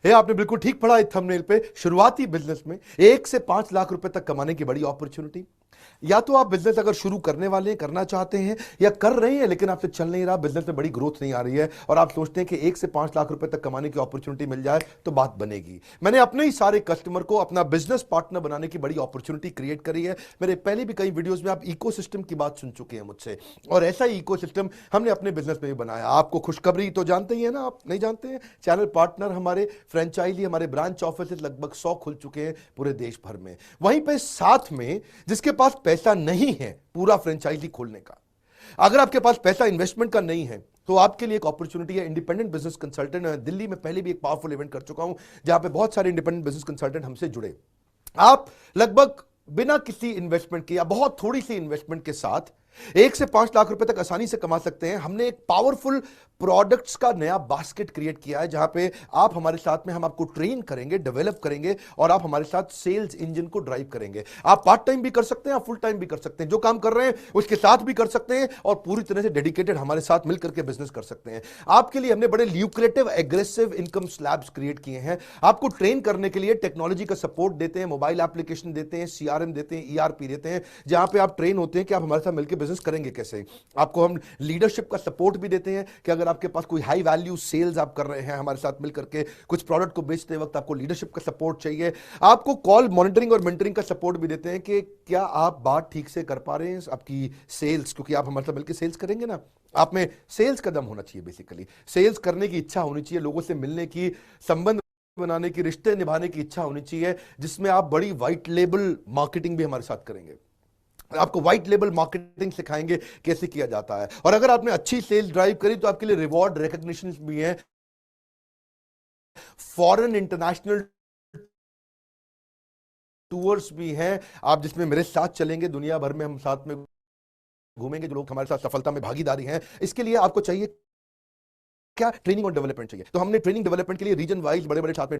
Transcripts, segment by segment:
ये आपने बिल्कुल ठीक पढ़ा इस थंबनेल पे। शुरुआती बिजनेस में 1 से 5 लाख रुपए तक कमाने की बड़ी अपॉर्चुनिटी। या तो आप बिजनेस अगर शुरू करने वाले हैं, करना चाहते हैं, या कर रहे हैं लेकिन आपसे चल नहीं रहा, बिजनेस में बड़ी ग्रोथ नहीं आ रही है और आप सोचते हैं कि 1 से 5 लाख रुपए तक कमाने की अपॉर्चुनिटी मिल जाए तो बात बनेगी। मैंने अपने ही सारे कस्टमर को अपना बिजनेस पार्टनर बनाने की बड़ी अपॉर्चुनिटी क्रिएट करी है। मेरे पहले भी कई वीडियोस में आप इकोसिस्टम की बात सुन चुके हैं मुझसे, और ऐसा ही इकोसिस्टम हमने अपने बिजनेस में भी बनाया। आपको खुशखबरी तो जानते ही है ना, आप नहीं जानते हैं? चैनल पार्टनर हमारे, फ्रेंचाइजी हमारे, ब्रांच ऑफिस लगभग 100 खुल चुके हैं पूरे देश भर में। वहीं पे साथ में जिसके पास पैसा नहीं है पूरा फ्रेंचाइजी खोलने का, अगर आपके पास पैसा इन्वेस्टमेंट का नहीं है, तो आपके लिए एक अपॉर्चुनिटी है इंडिपेंडेंट बिजनेस कंसल्टेंट। दिल्ली में पहले भी एक पावरफुल इवेंट कर चुका हूं जहां पे बहुत सारे इंडिपेंडेंट बिजनेस कंसल्टेंट हमसे जुड़े। आप लगभग बिना किसी इन्वेस्टमेंट के या बहुत थोड़ी सी इन्वेस्टमेंट के साथ 1 से 5 लाख रुपए तक आसानी से कमा सकते हैं। हमने एक पावरफुल प्रोडक्ट्स का नया बास्केट क्रिएट किया है जहां पे आप हमारे साथ में, हम आपको ट्रेन करेंगे, डेवलप करेंगे और आप हमारे साथ सेल्स इंजन को ड्राइव करेंगे। आप पार्ट टाइम भी कर सकते हैं, आप फुल टाइम भी कर सकते हैं, जो काम कर रहे हैं उसके साथ भी कर सकते हैं और पूरी तरह से डेडिकेटेड हमारे साथ मिलकर के बिजनेस कर सकते हैं। आपके लिए हमने बड़े lucrative aggressive income slabs create किए हैं। आपको ट्रेन करने के लिए टेक्नोलॉजी का सपोर्ट देते हैं, मोबाइल एप्लीकेशन देते हैं, सीआरएम देते हैं, ईआरपी देते हैं, जहां पे आप ट्रेन होते हैं कि आप हमारे साथ मिलकर बिजनेस करेंगे कैसे। आपको हम लीडरशिप का सपोर्ट भी देते हैं कि अगर आपके पास कोई हाई वैल्यू सेल्स आप कर रहे हैं हमारे साथ मिलकर के, कुछ प्रोडक्ट को बेचते वक्त आपको लीडरशिप का सपोर्ट चाहिए, आपको कॉल मॉनिटरिंग और मेंटरिंग का सपोर्ट भी देते हैं कि क्या आप बात ठीक से कर पा रहे हैं आपकी सेल्स, क्योंकि आप हमारे साथ मिलकर सेल्स करेंगे ना। आप में सेल्स कदम होना चाहिए, बेसिकली सेल्स करने की इच्छा होनी चाहिए, लोगों से मिलने की, संबंध बनाने की, रिश्ते निभाने की इच्छा होनी चाहिए, जिसमें आप बड़ी व्हाइट लेबल मार्केटिंग भी हमारे साथ करेंगे। आपको व्हाइट लेबल मार्केटिंग सिखाएंगे कैसे किया जाता है। और अगर आपने अच्छी सेल्स ड्राइव करी तो आपके लिए रिवॉर्ड रिकॉग्निशन भी है, फॉरेन इंटरनेशनल टूर्स भी हैं, आप जिसमें मेरे साथ चलेंगे, दुनिया भर में हम साथ में घूमेंगे, जो लोग हमारे साथ सफलता में भागीदारी हैं। इसके लिए आपको चाहिए क्या? ट्रेनिंग और डेवलपमेंट चाहिए। तो हमने ट्रेनिंग डेवलपमेंट के लिए रीजन वाइज बड़े बड़े साथ में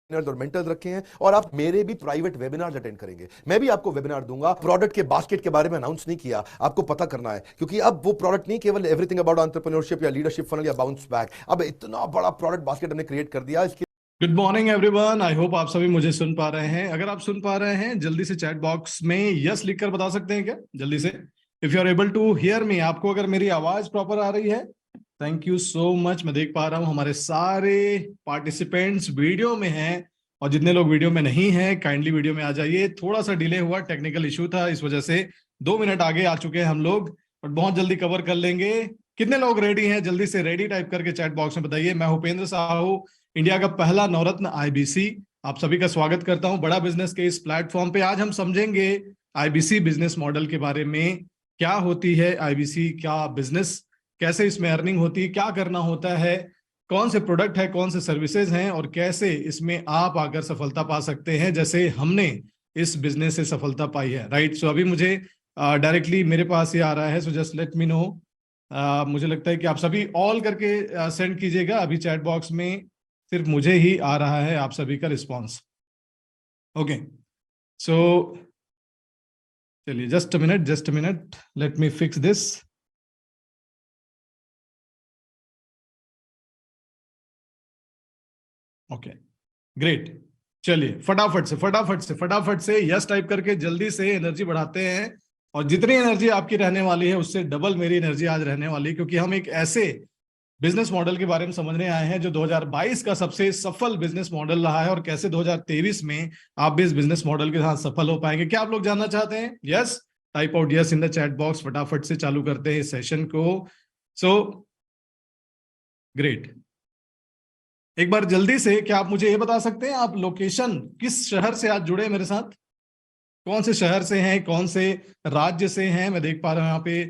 और मेंटर्स रखे हैं, और आप मेरे भी प्राइवेट वेबिनार अटेंड करेंगे। मैं भी आपको वेबिनार दूंगा। प्रोडक्ट के बास्केट के बारे में अनाउंस नहीं किया, आपको पता करना है, क्योंकि अब वो प्रोडक्ट नहीं केवल एवरीथिंग अबाउट एंटरप्रेन्योरशिप या लीडरशिप फनल या बाउंस बैक, अब इतना बड़ा प्रोडक्ट बास्केट हमने क्रिएट कर दिया। इसके good morning everyone. I hope आप सभी मुझे सुन पा रहे हैं। अगर आप सुन पा रहे हैं जल्दी से चैट बॉक्स में यस लिखकर बता सकते हैं क्या, जल्दी से। If you are able to hear me, आपको अगर मेरी आवाज प्रॉपर आ रही है, थैंक यू सो मच। मैं देख पा रहा हूं हमारे सारे पार्टिसिपेंट्स वीडियो में हैं, और जितने लोग वीडियो में नहीं हैं काइंडली वीडियो में आ जाइए। थोड़ा सा डिले हुआ, टेक्निकल इशू था, इस वजह से 2 मिनट आगे आ चुके हैं हम लोग, और बहुत जल्दी कवर कर लेंगे। कितने लोग रेडी हैं, जल्दी से रेडी टाइप करके चैट बॉक्स में बताइए। मैं उपेंद्र साहू, इंडिया का पहला नवरत्न आईबीसी, आप सभी का स्वागत करता हूं बड़ा बिजनेस के इस प्लेटफॉर्म पे। आज हम समझेंगे आईबीसी बिजनेस मॉडल के बारे में, क्या होती है आईबीसी, क्या बिजनेस, कैसे इसमें अर्निंग होती है, क्या करना होता है, कौन से प्रोडक्ट है, कौन से सर्विसेज हैं, और कैसे इसमें आप आकर सफलता पा सकते हैं, जैसे हमने इस बिजनेस से सफलता पाई है। राइट, सो अभी मुझे डायरेक्टली मेरे पास ये आ रहा है, so just let me know. मुझे लगता है कि आप सभी ऑल करके सेंड कीजिएगा। अभी चैट बॉक्स में सिर्फ मुझे ही आ रहा है आप सभी का रिस्पॉन्स। ओके, सो चलिए, just a minute, let me fix this. Okay, great. चलिए फटाफट से यस टाइप करके जल्दी से एनर्जी बढ़ाते हैं। और जितनी एनर्जी आपकी रहने वाली है उससे डबल मेरी एनर्जी आज रहने वाली है, क्योंकि हम एक ऐसे बिजनेस मॉडल के बारे में समझने आए हैं जो 2022 का सबसे सफल बिजनेस मॉडल रहा है, और कैसे 2023 में आप भी इस बिजनेस मॉडल के साथ सफल हो पाएंगे। क्या आप लोग जानना चाहते हैं? Yes, type out yes in the chat box. फटाफट से चालू करते हैं इस सेशन को। So great. एक बार जल्दी से क्या आप मुझे ये बता सकते हैं, आप लोकेशन किस शहर से आज जुड़े मेरे साथ? कौन से शहर से हैं, कौन से राज्य से हैं? मैं देख पा रहा हूं यहाँ पे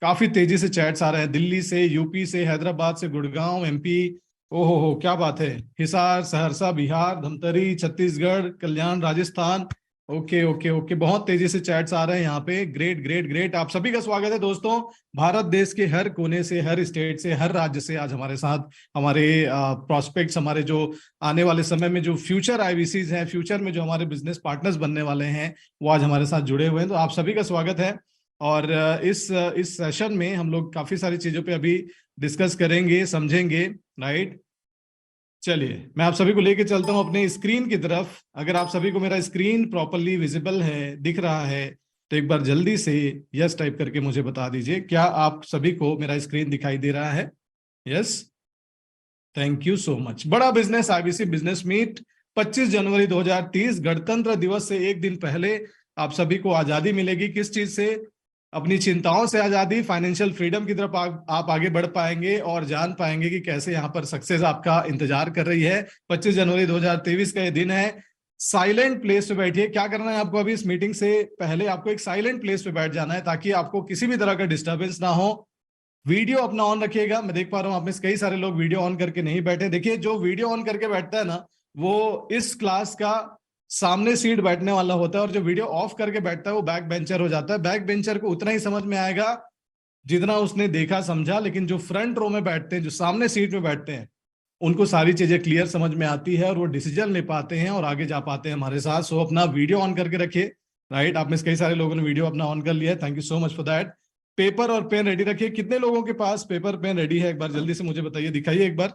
काफी तेजी से चैट्स आ रहे हैं। दिल्ली से, यूपी से, हैदराबाद से, गुड़गांव एमपी, ओहो हो क्या बात है, हिसार, सहरसा बिहार, धमतरी छत्तीसगढ़, कल्याण राजस्थान। ओके ओके ओके, बहुत तेजी से चैट्स आ रहे हैं यहाँ पे। ग्रेट ग्रेट ग्रेट, आप सभी का स्वागत है दोस्तों। भारत देश के हर कोने से, हर स्टेट से, हर राज्य से आज हमारे साथ हमारे प्रोस्पेक्ट्स, हमारे जो आने वाले समय में जो फ्यूचर आईबीसीज हैं, फ्यूचर में जो हमारे बिजनेस पार्टनर्स बनने वाले हैं, वो आज हमारे साथ जुड़े हुए हैं। तो आप सभी का स्वागत है। और इस सेशन में हम लोग काफी सारी चीजों पे अभी डिस्कस करेंगे, समझेंगे, राइट। चलिए मैं आप सभी को लेके चलता हूं अपने स्क्रीन की तरफ। अगर आप सभी को मेरा स्क्रीन प्रॉपरली विजिबल है, दिख रहा है, तो एक बार जल्दी से यस टाइप करके मुझे बता दीजिए, क्या आप सभी को मेरा स्क्रीन दिखाई दे रहा है? Yes, thank you so much. बड़ा बिजनेस आईबीसी बिजनेस मीट 25 जनवरी 2030, गणतंत्र दिवस से एक दिन पहले आप सभी को आजादी मिलेगी। किस चीज से? अपनी चिंताओं से आजादी, फाइनेंशियल फ्रीडम की तरफ आप आगे बढ़ पाएंगे और जान पाएंगे कि कैसे यहाँ पर सक्सेस आपका इंतजार कर रही है। 25 जनवरी 2023 का ये दिन है। साइलेंट प्लेस पे बैठिए। क्या करना है आपको? अभी इस मीटिंग से पहले आपको एक साइलेंट प्लेस पे बैठ जाना है ताकि आपको किसी भी तरह का डिस्टर्बेंस ना हो। वीडियो अपना ऑन रखिएगा। मैं देख पा रहा हूं आप में से कई सारे लोग वीडियो ऑन करके नहीं बैठे। देखिए, जो वीडियो ऑन करके बैठता है ना, वो इस क्लास का सामने सीट बैठने वाला होता है, और जो वीडियो ऑफ करके बैठता है वो बैक बेंचर हो जाता है। बैक बेंचर को उतना ही समझ में आएगा जितना उसने देखा समझा, लेकिन जो फ्रंट रो में बैठते हैं, जो सामने सीट में बैठते हैं, उनको सारी चीजें क्लियर समझ में आती है और वो डिसीजन ले पाते हैं और आगे जा पाते हैं हमारे साथ। सो अपना वीडियो ऑन करके रखिए, राइट। आप में से कई सारे लोगों ने वीडियो अपना ऑन कर लिया है, thank you so much for that. Paper और पेन रेडी रखिए। कितने लोगों के पास पेपर पेन रेडी है? एक बार जल्दी से मुझे बताइए, दिखाइए एक बार,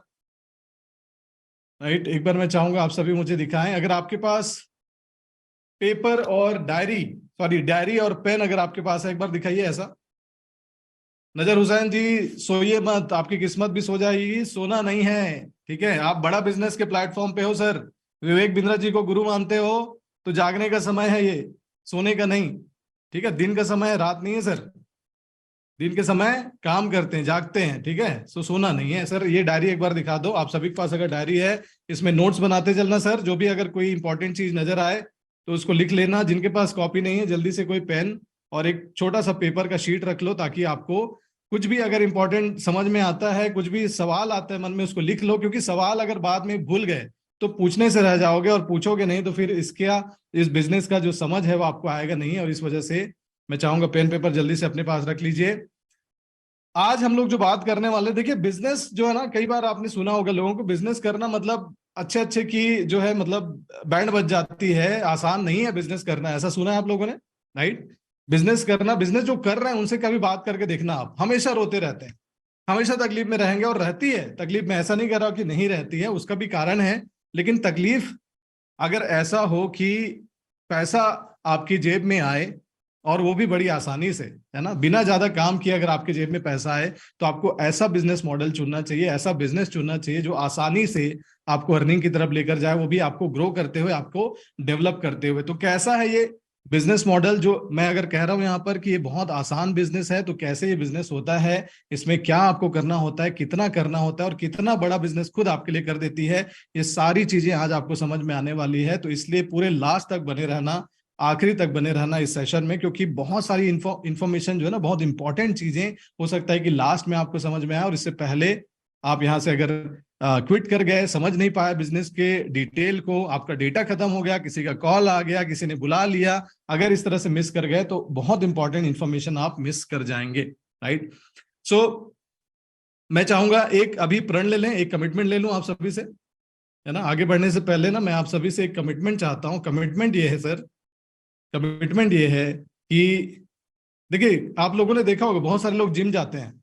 राइट। एक बार मैं चाहूंगा आप सभी मुझे दिखाएं। अगर आपके पास पेपर और डायरी और पेन अगर आपके पास है, एक बार दिखाइए ऐसा। नजर हुसैन जी, सोइए मत, आपकी किस्मत भी सो जाएगी, सोना नहीं है, ठीक है। आप बड़ा बिजनेस के प्लेटफॉर्म पे हो सर, विवेक बिंद्रा जी को गुरु मानते हो, तो जागने का समय है ये, सोने का नहीं, ठीक है। दिन का समय है, रात नहीं है सर। दिन के समय काम करते हैं, जागते हैं, ठीक है। सोना नहीं है सर। ये डायरी एक बार दिखा दो। आप सभी के पास अगर डायरी है, इसमें नोट्स बनाते चलना सर। जो भी अगर कोई इंपॉर्टेंट चीज नजर आए तो उसको लिख लेना। जिनके पास कॉपी नहीं है, जल्दी से कोई पेन और एक छोटा सा पेपर का शीट रख लो, ताकि आपको कुछ भी अगर इंपॉर्टेंट समझ में आता है, कुछ भी सवाल आता है मन में, उसको लिख लो। क्योंकि सवाल अगर बाद में भूल गए तो पूछने से रह जाओगे, और पूछोगे नहीं तो फिर इस बिजनेस का जो समझ है वो आपको आएगा नहीं। और इस वजह से मैं चाहूंगा पेन पेपर जल्दी से अपने पास रख लीजिए। आज हम लोग जो बात करने वाले, देखिए बिजनेस जो है ना, कई बार आपने सुना होगा लोगों को बिजनेस करना मतलब अच्छे अच्छे की जो है मतलब बैंड बज जाती है, आसान नहीं है बिजनेस करना, ऐसा सुना है आप लोगों ने, राइट। बिजनेस करना, बिजनेस जो कर रहे हैं उनसे कभी बात करके देखना, आप हमेशा रोते रहते हैं, हमेशा तकलीफ में रहेंगे, और रहती है तकलीफ में, ऐसा नहीं कह रहा कि नहीं रहती है, उसका भी कारण है। लेकिन तकलीफ अगर ऐसा हो कि पैसा आपकी जेब में आए, और वो भी बड़ी आसानी से, है ना, बिना ज्यादा काम किए अगर आपके जेब में पैसा आए, तो आपको ऐसा बिजनेस मॉडल चुनना चाहिए, ऐसा बिजनेस चुनना चाहिए जो आसानी से आपको अर्निंग की तरफ लेकर जाए, वो भी आपको ग्रो करते हुए, आपको डेवलप करते हुए। तो कैसा है ये बिजनेस मॉडल जो मैं अगर कह रहा हूं यहाँ पर कि ये बहुत आसान बिजनेस है, तो कैसे ये बिजनेस होता है, इसमें क्या आपको करना होता है, कितना करना होता है, और कितना बड़ा बिजनेस खुद आपके लिए कर देती है, ये सारी चीजें आज आपको समझ में आने वाली है। तो इसलिए पूरे लास्ट तक बने रहना, आखिरी तक बने रहना इस सेशन में, क्योंकि बहुत सारी इंफॉर्मेशन जो है ना, बहुत इंपॉर्टेंट चीजें हो सकता है कि लास्ट में आपको समझ में आए, और इससे पहले आप यहां से अगर क्विट कर गए, समझ नहीं पाए बिजनेस के डिटेल को, आपका डेटा खत्म हो गया, किसी का कॉल आ गया, किसी ने बुला लिया, अगर इस तरह से मिस कर गए तो बहुत इंपॉर्टेंट इंफॉर्मेशन आप मिस कर जाएंगे, राइट। सो मैं चाहूंगा एक अभी प्रण ले लें, एक कमिटमेंट ले लूं आप सभी से, है ना। आगे बढ़ने से पहले ना मैं आप सभी से एक कमिटमेंट चाहता हूं। कमिटमेंट ये है सर, कमिटमेंट ये है कि देखिए, आप लोगों ने देखा होगा बहुत सारे लोग जिम जाते हैं,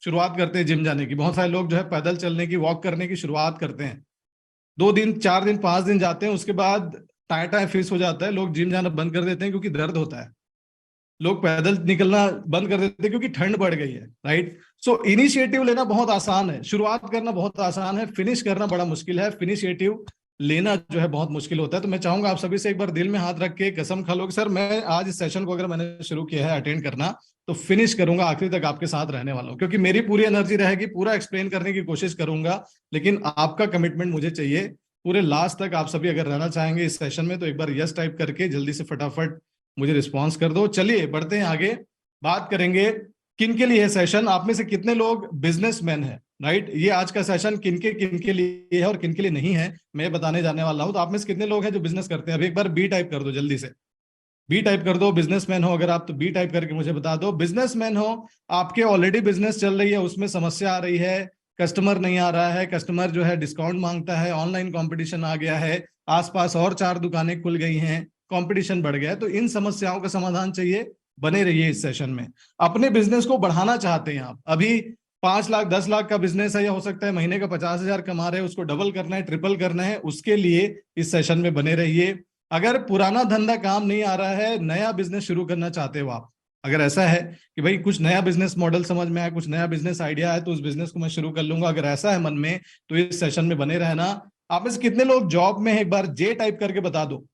शुरुआत करते हैं जिम जाने की। बहुत सारे लोग जो है पैदल चलने की, वॉक करने की शुरुआत करते हैं। 2 दिन, 4 दिन, 5 दिन जाते हैं, उसके बाद टाइम टाइम फिक्स हो जाता है, लोग जिम जाना बंद कर देते हैं क्योंकि दर्द होता है। लोग पैदल निकलना बंद कर देते हैं क्योंकि ठंड बढ़ गई है, राइट। सो इनिशिएटिव लेना बहुत आसान है, शुरुआत करना बहुत आसान है, फिनिश करना बड़ा मुश्किल है। फिनिशिएटिव लेना जो है बहुत मुश्किल होता है। तो मैं चाहूंगा आप सभी से एक बार दिल में हाथ रख के कसम खा लो कि सर मैं आज इस सेशन को अगर मैंने शुरू किया है अटेंड करना, तो फिनिश करूंगा, आखिरी तक आपके साथ रहने वाला हूं, क्योंकि मेरी पूरी एनर्जी रहेगी, पूरा एक्सप्लेन करने की कोशिश करूंगा, लेकिन आपका कमिटमेंट मुझे चाहिए पूरे लास्ट तक। आप सभी अगर रहना चाहेंगे इस सेशन में तो एक बार यस टाइप करके जल्दी से फटाफट मुझे रिस्पॉन्स कर दो। चलिए बढ़ते हैं आगे, बात करेंगे किन के लिए है सेशन। आप में से कितने लोग बिजनेसमैन हैं, राइट। ये आज का सेशन किन के लिए है और किन के लिए नहीं है, मैं बताने जाने वाला हूं। तो आप में से कितने लोग हैं जो बिजनेस करते हैं? अभी एक बार बी टाइप कर दो, जल्दी से बी टाइप कर दो। बिजनेसमैन हो अगर आप, तो बी टाइप करके मुझे बता दो। बिजनेसमैन हो, आपके ऑलरेडी बिजनेस चल रही है, उसमें समस्या आ रही है, कस्टमर नहीं आ रहा है, कस्टमर जो है डिस्काउंट मांगता है, ऑनलाइन कंपटीशन आ गया है, आसपास और 4 दुकानें खुल गई हैं, कंपटीशन बढ़ गया है, तो इन समस्याओं का समाधान चाहिए। बने रहिए इस सेशन में। अपने बिजनेस को बढ़ाना चाहते हैं आप, अभी 5 लाख 10 लाख का बिजनेस है, या हो सकता है महीने का 50,000 कमा रहे हैं, उसको डबल करना है, ट्रिपल करना है, उसके लिए इस सेशन में बने रहिए। अगर पुराना धंधा काम नहीं आ रहा है, नया बिजनेस शुरू करना चाहते हो आप, अगर ऐसा है कि भाई कुछ नया बिजनेस मॉडल समझ में आया, कुछ नया बिजनेस आइडिया है, तो उस बिजनेस को मैं शुरू कर लूंगा, अगर ऐसा है मन में, तो इस सेशन में बने रहना। आप में से कितने लोग जॉब में है, एक बार जे टाइप करके बता दो,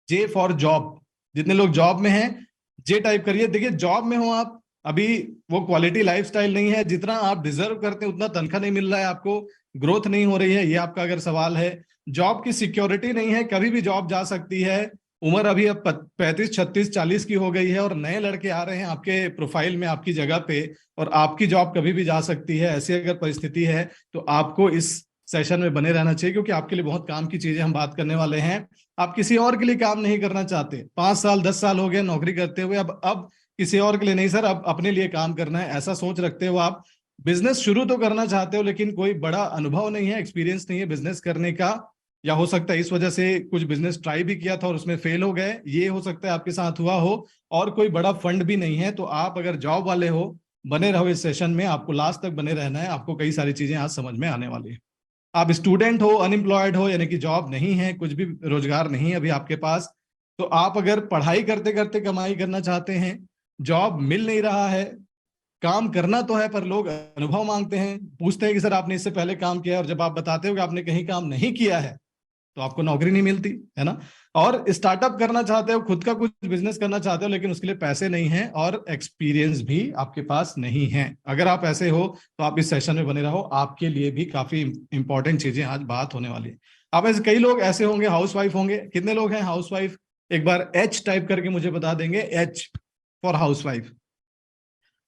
जे फॉर जॉब। जितने लोग जॉब में हैं जे टाइप करिए। देखिए जॉब में हो आप, अभी वो क्वालिटी लाइफस्टाइल नहीं है, जितना आप डिजर्व करते हैं उतना तनख्वाह नहीं मिल रहा है आपको, ग्रोथ नहीं हो रही है, ये आपका अगर सवाल है। जॉब की सिक्योरिटी नहीं है, कभी भी जॉब जा सकती है, उम्र अभी अब 35 36 40 की हो गई है, और नए लड़के आ रहे हैं आपके प्रोफाइल में आपकी जगह पे, और आपकी जॉब कभी भी जा सकती है। ऐसी अगर परिस्थिति है तो आपको इस सेशन में बने रहना चाहिए, क्योंकि आपके लिए बहुत काम की चीजें हम बात करने वाले हैं। आप किसी और के लिए काम नहीं करना चाहते, 5 साल 10 साल हो गए नौकरी करते हुए, अब किसी और के लिए नहीं सर, अब अपने लिए काम करना है, ऐसा सोच रखते हो आप। बिजनेस शुरू तो करना चाहते हो, लेकिन कोई बड़ा अनुभव नहीं है, एक्सपीरियंस नहीं है बिजनेस करने का, या हो सकता है इस वजह से कुछ बिजनेस ट्राई भी किया था और उसमें फेल हो गए, ये हो सकता है आपके साथ हुआ हो, और कोई बड़ा फंड भी नहीं है। तो आप अगर जॉब वाले हो, बने रहो इस सेशन में, आपको लास्ट तक बने रहना है, आपको कई सारी चीजें आज समझ में आने वाली है। आप स्टूडेंट हो, अनएम्प्लॉयड हो, यानी कि जॉब नहीं है, कुछ भी रोजगार नहीं है अभी आपके पास, तो आप अगर पढ़ाई करते करते कमाई करना चाहते हैं, जॉब मिल नहीं रहा है, काम करना तो है पर लोग अनुभव मांगते हैं, पूछते हैं कि सर आपने इससे पहले काम किया है, और जब आप बताते हो कि आपने कहीं काम नहीं किया है तो आपको नौकरी नहीं मिलती है ना। और स्टार्टअप करना चाहते हो, खुद का कुछ बिजनेस करना चाहते हो, लेकिन उसके लिए पैसे नहीं हैं और एक्सपीरियंस भी आपके पास नहीं है। अगर आप ऐसे हो तो आप इस सेशन में बने रहो, आपके लिए भी काफी इंपॉर्टेंट चीजें आज बात होने वाली है। आप ऐसे कई लोग ऐसे होंगे, हाउस वाइफ होंगे, कितने लोग हैं हाउस वाइफ, एक बार एच टाइप करके मुझे बता देंगे, एच फॉर हाउस वाइफ।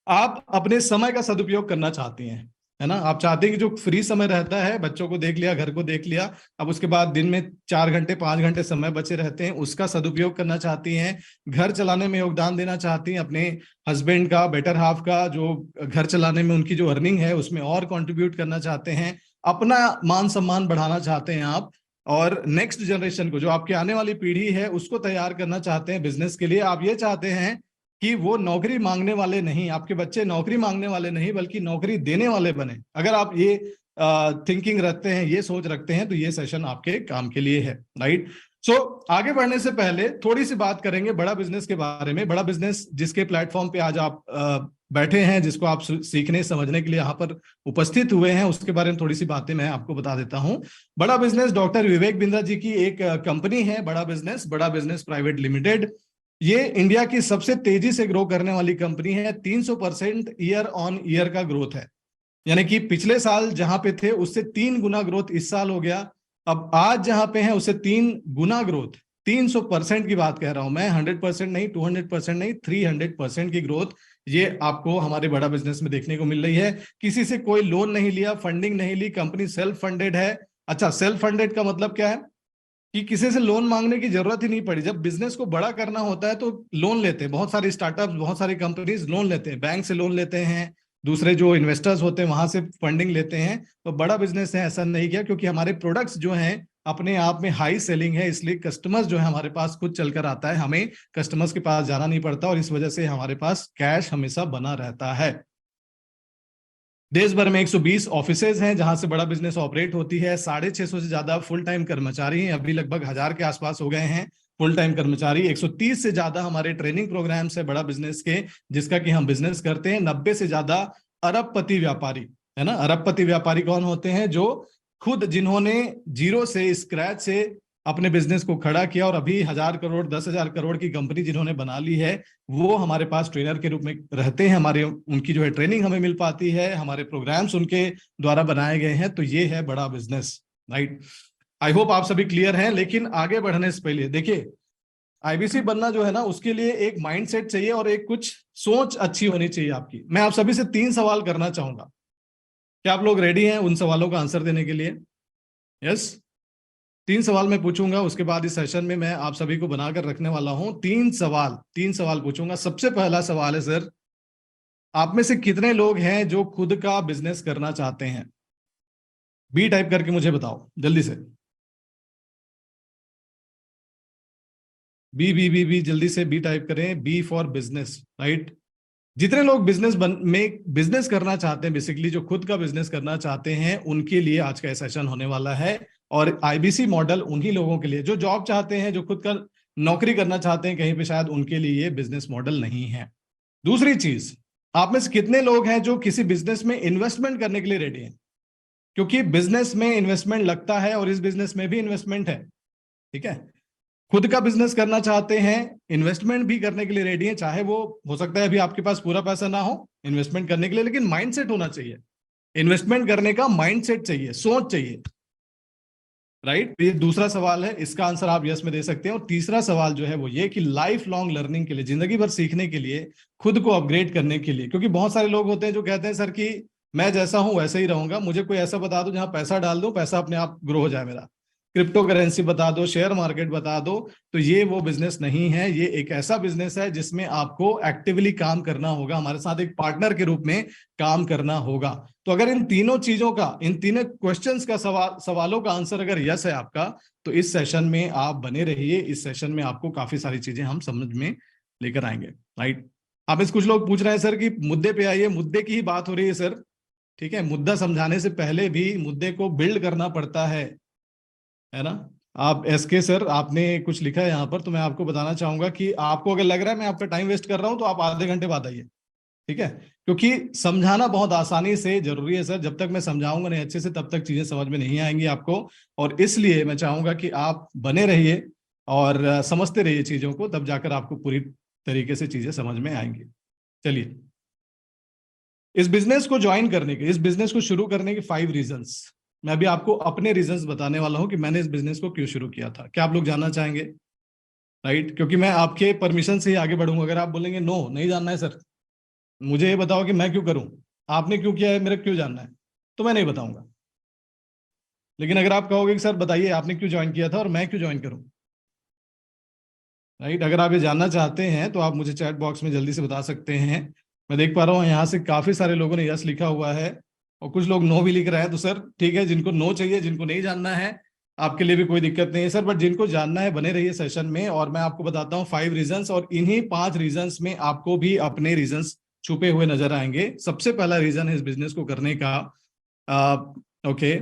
आप अपने समय का सदुपयोग करना चाहती हैं, है ना, आप चाहते हैं कि जो फ्री समय रहता है, बच्चों को देख लिया, घर को देख लिया, अब उसके बाद दिन में 4 घंटे 5 घंटे समय बचे रहते हैं, उसका सदुपयोग करना चाहती हैं, घर चलाने में योगदान देना चाहती हैं, अपने हस्बैंड का, बेटर हाफ का, जो घर चलाने में उनकी जो अर्निंग है उसमें और कंट्रीब्यूट करना चाहते हैं, अपना मान सम्मान बढ़ाना चाहते हैं आप, और नेक्स्ट जनरेशन को, जो आपकी आने वाली पीढ़ी है, उसको तैयार करना चाहते हैं बिजनेस के लिए। आप ये चाहते हैं कि वो नौकरी मांगने वाले नहीं, आपके बच्चे नौकरी मांगने वाले नहीं, बल्कि नौकरी देने वाले बने। अगर आप ये थिंकिंग रखते हैं, ये सोच रखते हैं, तो ये सेशन आपके काम के लिए है, राइट। सो आगे बढ़ने से पहले थोड़ी सी बात करेंगे बड़ा बिजनेस के बारे में। बड़ा बिजनेस जिसके प्लेटफॉर्म पे आज आप बैठे हैं, जिसको आप सीखने समझने के लिए यहाँ पर उपस्थित हुए हैं, उसके बारे में थोड़ी सी बातें मैं आपको बता देता हूँ। बड़ा बिजनेस डॉक्टर विवेक बिंद्रा जी की एक कंपनी है, बड़ा बिजनेस प्राइवेट लिमिटेड। ये इंडिया की सबसे तेजी से ग्रो करने वाली कंपनी है, 300% ईयर ऑन ईयर का ग्रोथ है, यानी कि पिछले साल जहां पे थे उससे 3 गुना ग्रोथ इस साल हो गया। अब आज जहां पे है उससे 3 गुना ग्रोथ, 300% की बात कह रहा हूं मैं, 100% नहीं, 200% नहीं, 300% की ग्रोथ ये आपको हमारे बड़ा बिजनेस में देखने को मिल रही है। किसी से कोई लोन नहीं लिया, फंडिंग नहीं ली, कंपनी सेल्फ फंडेड है। अच्छा, सेल्फ फंडेड का मतलब क्या है कि किसी से लोन मांगने की जरूरत ही नहीं पड़ी। जब बिजनेस को बड़ा करना होता है तो लोन लेते हैं, बहुत सारी स्टार्टअप्स, बहुत सारी कंपनीज लोन लेते हैं, बैंक से लोन लेते हैं, दूसरे जो इन्वेस्टर्स होते हैं वहां से फंडिंग लेते हैं। तो बड़ा बिजनेस है ऐसा नहीं किया, क्योंकि हमारे प्रोडक्ट्स जो हैं अपने आप में हाई सेलिंग है, इसलिए कस्टमर्स जो है हमारे पास खुद चलकर आता है, हमें कस्टमर्स के पास जाना नहीं पड़ता, और इस वजह से हमारे पास कैश हमेशा बना रहता है। देश भर में 120 ऑफिसेज हैं जहां से बड़ा बिजनेस ऑपरेट होती है। 650 से ज्यादा फुल टाइम कर्मचारी हैं, अभी लगभग 1000 के आसपास हो गए हैं फुल टाइम कर्मचारी। 130 से ज्यादा हमारे ट्रेनिंग प्रोग्राम्स है बड़ा बिजनेस के, जिसका कि हम बिजनेस करते हैं। 90 से ज्यादा अरबपति व्यापारी, है ना। अरबपति व्यापारी कौन होते हैं? जो खुद जिन्होंने जीरो से, स्क्रैच से अपने बिजनेस को खड़ा किया, और अभी 1000 करोड़ 10,000 करोड़ की कंपनी जिन्होंने बना ली है, वो हमारे पास ट्रेनर के रूप में रहते हैं। हमारे उनकी जो है ट्रेनिंग हमें मिल पाती है, हमारे प्रोग्राम्स उनके द्वारा बनाए गए हैं। तो ये है बड़ा बिजनेस, राइट। आई होप आप सभी क्लियर हैं। लेकिन आगे बढ़ने से पहले देखिए, आईबीसी बनना जो है ना, उसके लिए एक माइंडसेट चाहिए और एक कुछ सोच अच्छी होनी चाहिए आपकी। मैं आप सभी से 3 सवाल करना चाहूंगा, क्या आप लोग रेडी हैं उन सवालों का आंसर देने के लिए? यस। 3 सवाल मैं पूछूंगा, उसके बाद इस सेशन में मैं आप सभी को बनाकर रखने वाला हूं। 3 सवाल पूछूंगा। सबसे पहला सवाल है सर, आप में से कितने लोग हैं जो खुद का बिजनेस करना चाहते हैं? बी टाइप करके मुझे बताओ जल्दी से। बी बी बी बी, जल्दी से बी टाइप करें, बी फॉर बिजनेस, राइट। जितने लोग में बिजनेस करना चाहते हैं, बेसिकली जो खुद का बिजनेस करना चाहते हैं, उनके लिए आज का सेशन होने वाला है। और आईबीसी मॉडल उन्हीं लोगों के लिए जो जॉब चाहते हैं, जो खुद का नौकरी करना चाहते हैं कहीं पे, शायद उनके लिए ये बिजनेस मॉडल नहीं है। दूसरी चीज, आप में से कितने लोग हैं जो किसी बिजनेस में इन्वेस्टमेंट करने के लिए रेडी हैं? क्योंकि बिजनेस में इन्वेस्टमेंट लगता है और इस बिजनेस में भी इन्वेस्टमेंट है, ठीक है। खुद का बिजनेस करना चाहते हैं, इन्वेस्टमेंट भी करने के लिए रेडी हैं, चाहे वो हो सकता है अभी आपके पास पूरा पैसा ना हो इन्वेस्टमेंट करने के लिए, लेकिन माइंडसेट होना चाहिए। इन्वेस्टमेंट करने का माइंडसेट चाहिए, सोच चाहिए, राइट। ये दूसरा सवाल है, इसका आंसर आप यस में दे सकते हैं। और तीसरा सवाल जो है वो ये कि लाइफ लॉन्ग लर्निंग के लिए, जिंदगी भर सीखने के लिए, खुद को अपग्रेड करने के लिए। क्योंकि बहुत सारे लोग होते हैं जो कहते हैं सर कि मैं जैसा हूं वैसे ही रहूंगा, मुझे कोई ऐसा बता दो जहां पैसा डाल दो, पैसा अपने आप ग्रो हो जाए मेरा, क्रिप्टो करेंसी बता दो, शेयर मार्केट बता दो। तो ये वो बिजनेस नहीं है, ये एक ऐसा बिजनेस है जिसमें आपको एक्टिवली काम करना होगा, हमारे साथ एक पार्टनर के रूप में काम करना होगा। तो अगर इन तीनों चीजों का, इन तीनों क्वेश्चंस का सवालों का आंसर अगर यस है आपका, तो इस सेशन में आप बने रहिए। इस सेशन में आपको काफी सारी चीजें हम समझ में लेकर आएंगे, राइट। आप इस कुछ लोग पूछ रहे हैं सर कि मुद्दे पे आइए, मुद्दे की ही बात हो रही है सर, ठीक है। मुद्दा समझाने से पहले भी मुद्दे को बिल्ड करना पड़ता है ना। आप एसके सर, आपने कुछ लिखा है यहाँ पर, तो मैं आपको बताना चाहूंगा कि आपको अगर लग रहा है मैं आपका टाइम वेस्ट कर रहा हूं, तो आप आधे घंटे बाद आइए, ठीक है। क्योंकि समझाना बहुत आसानी से जरूरी है सर, जब तक मैं समझाऊंगा नहीं अच्छे से तब तक चीजें समझ में नहीं आएंगी आपको। और इसलिए मैं चाहूंगा कि आप बने रहिए और समझते रहिए चीजों को, तब जाकर आपको पूरी तरीके से चीजें समझ में आएंगी। चलिए, इस बिजनेस को ज्वाइन करने के, इस बिजनेस को शुरू करने के 5 रीजंस, मैं अभी आपको अपने रीजंस बताने वाला हूं कि मैंने इस बिजनेस को क्यों शुरू किया था। क्या आप लोग जानना चाहेंगे? राइट, क्योंकि मैं आपके परमिशन से ही आगे बढ़ूंगा। अगर आप बोलेंगे नो नहीं जानना है सर, मुझे ये बताओ कि मैं क्यों करूं, आपने क्यों किया है, मेरे क्यों जानना है, तो मैं नहीं बताऊंगा। लेकिन अगर आप कहोगे कि सर बताइए आपने क्यों ज्वाइन किया था और मैं क्यों ज्वाइन करूं, राइट, अगर आप ये जानना चाहते हैं तो आप मुझे चैट बॉक्स में जल्दी से बता सकते हैं। मैं देख पा रहा हूँ यहाँ से काफी सारे लोगों ने यस लिखा हुआ है और कुछ लोग नो भी लिख रहे हैं। तो सर ठीक है, जिनको नो चाहिए, जिनको नहीं जानना है, आपके लिए भी कोई दिक्कत नहीं है सर, बट जिनको जानना है बने रहिए सेशन में। और मैं आपको बताता हूँ 5 रीजंस, और इन्हीं 5 रीजंस में आपको भी अपने रीजंस छुपे हुए नजर आएंगे। सबसे पहला रीजन है इस बिजनेस को करने का, okay,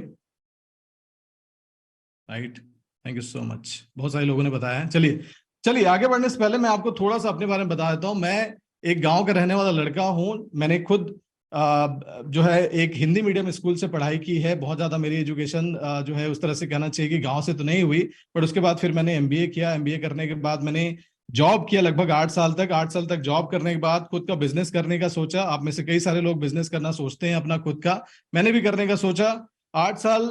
right, thank you so much, बहुत सारे लोगों ने बताया है। चलिए चलिए, आगे बढ़ने से पहले मैं आपको थोड़ा सा अपने बारे में बता देता हूँ। मैं एक गांव का रहने वाला लड़का हूँ। मैंने खुद जो है एक हिंदी मीडियम स्कूल से पढ़ाई की है। बहुत ज्यादा मेरी एजुकेशन जो है उस तरह से कहना चाहिए कि गांव से तो नहीं हुई, बट उसके बाद फिर मैंने एमबीए किया। एमबीए करने के बाद मैंने जॉब किया लगभग 8 साल तक। 8 साल तक जॉब करने के बाद खुद का बिजनेस करने का सोचा। आप में से कई सारे लोग बिजनेस करना सोचते हैं अपना खुद का, मैंने भी करने का सोचा। 8 साल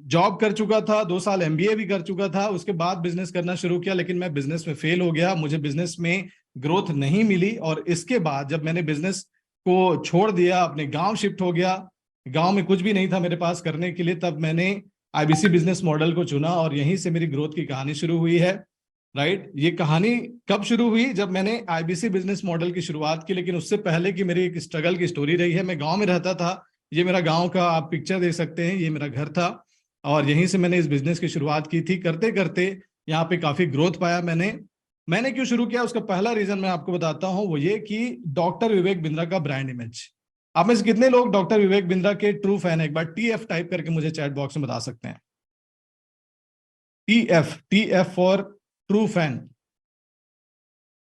जॉब कर चुका था, 2 साल एमबीए भी कर चुका था, उसके बाद बिजनेस करना शुरू किया, लेकिन मैं बिजनेस में फेल हो गया, मुझे बिजनेस में ग्रोथ नहीं मिली। और इसके बाद जब मैंने बिजनेस को छोड़ दिया, अपने गांव शिफ्ट हो गया, गांव में कुछ भी नहीं था मेरे पास करने के लिए, तब मैंने आईबीसी बिजनेस मॉडल को चुना और यहीं से मेरी ग्रोथ की कहानी शुरू हुई है, राइट। ये कहानी कब शुरू हुई? जब मैंने आईबीसी बिजनेस मॉडल की शुरुआत की, लेकिन उससे पहले की मेरी एक स्ट्रगल की स्टोरी रही है। मैं गांव में रहता था, ये मेरा गांव का आप पिक्चर देख सकते हैं, ये मेरा घर था और यहीं से मैंने इस बिजनेस की शुरुआत की थी। करते करते यहाँ पे काफी ग्रोथ पाया मैंने क्यों शुरू किया उसका पहला रीजन मैं आपको बताता हूं, वो ये कि डॉक्टर विवेक बिंद्रा का ब्रांड इमेज। आप में से कितने लोग डॉक्टर विवेक बिंद्रा के ट्रू फैन है? एक बार टीएफ टाइप करके मुझे चैट बॉक्स में बता सकते हैं। TF for true fan.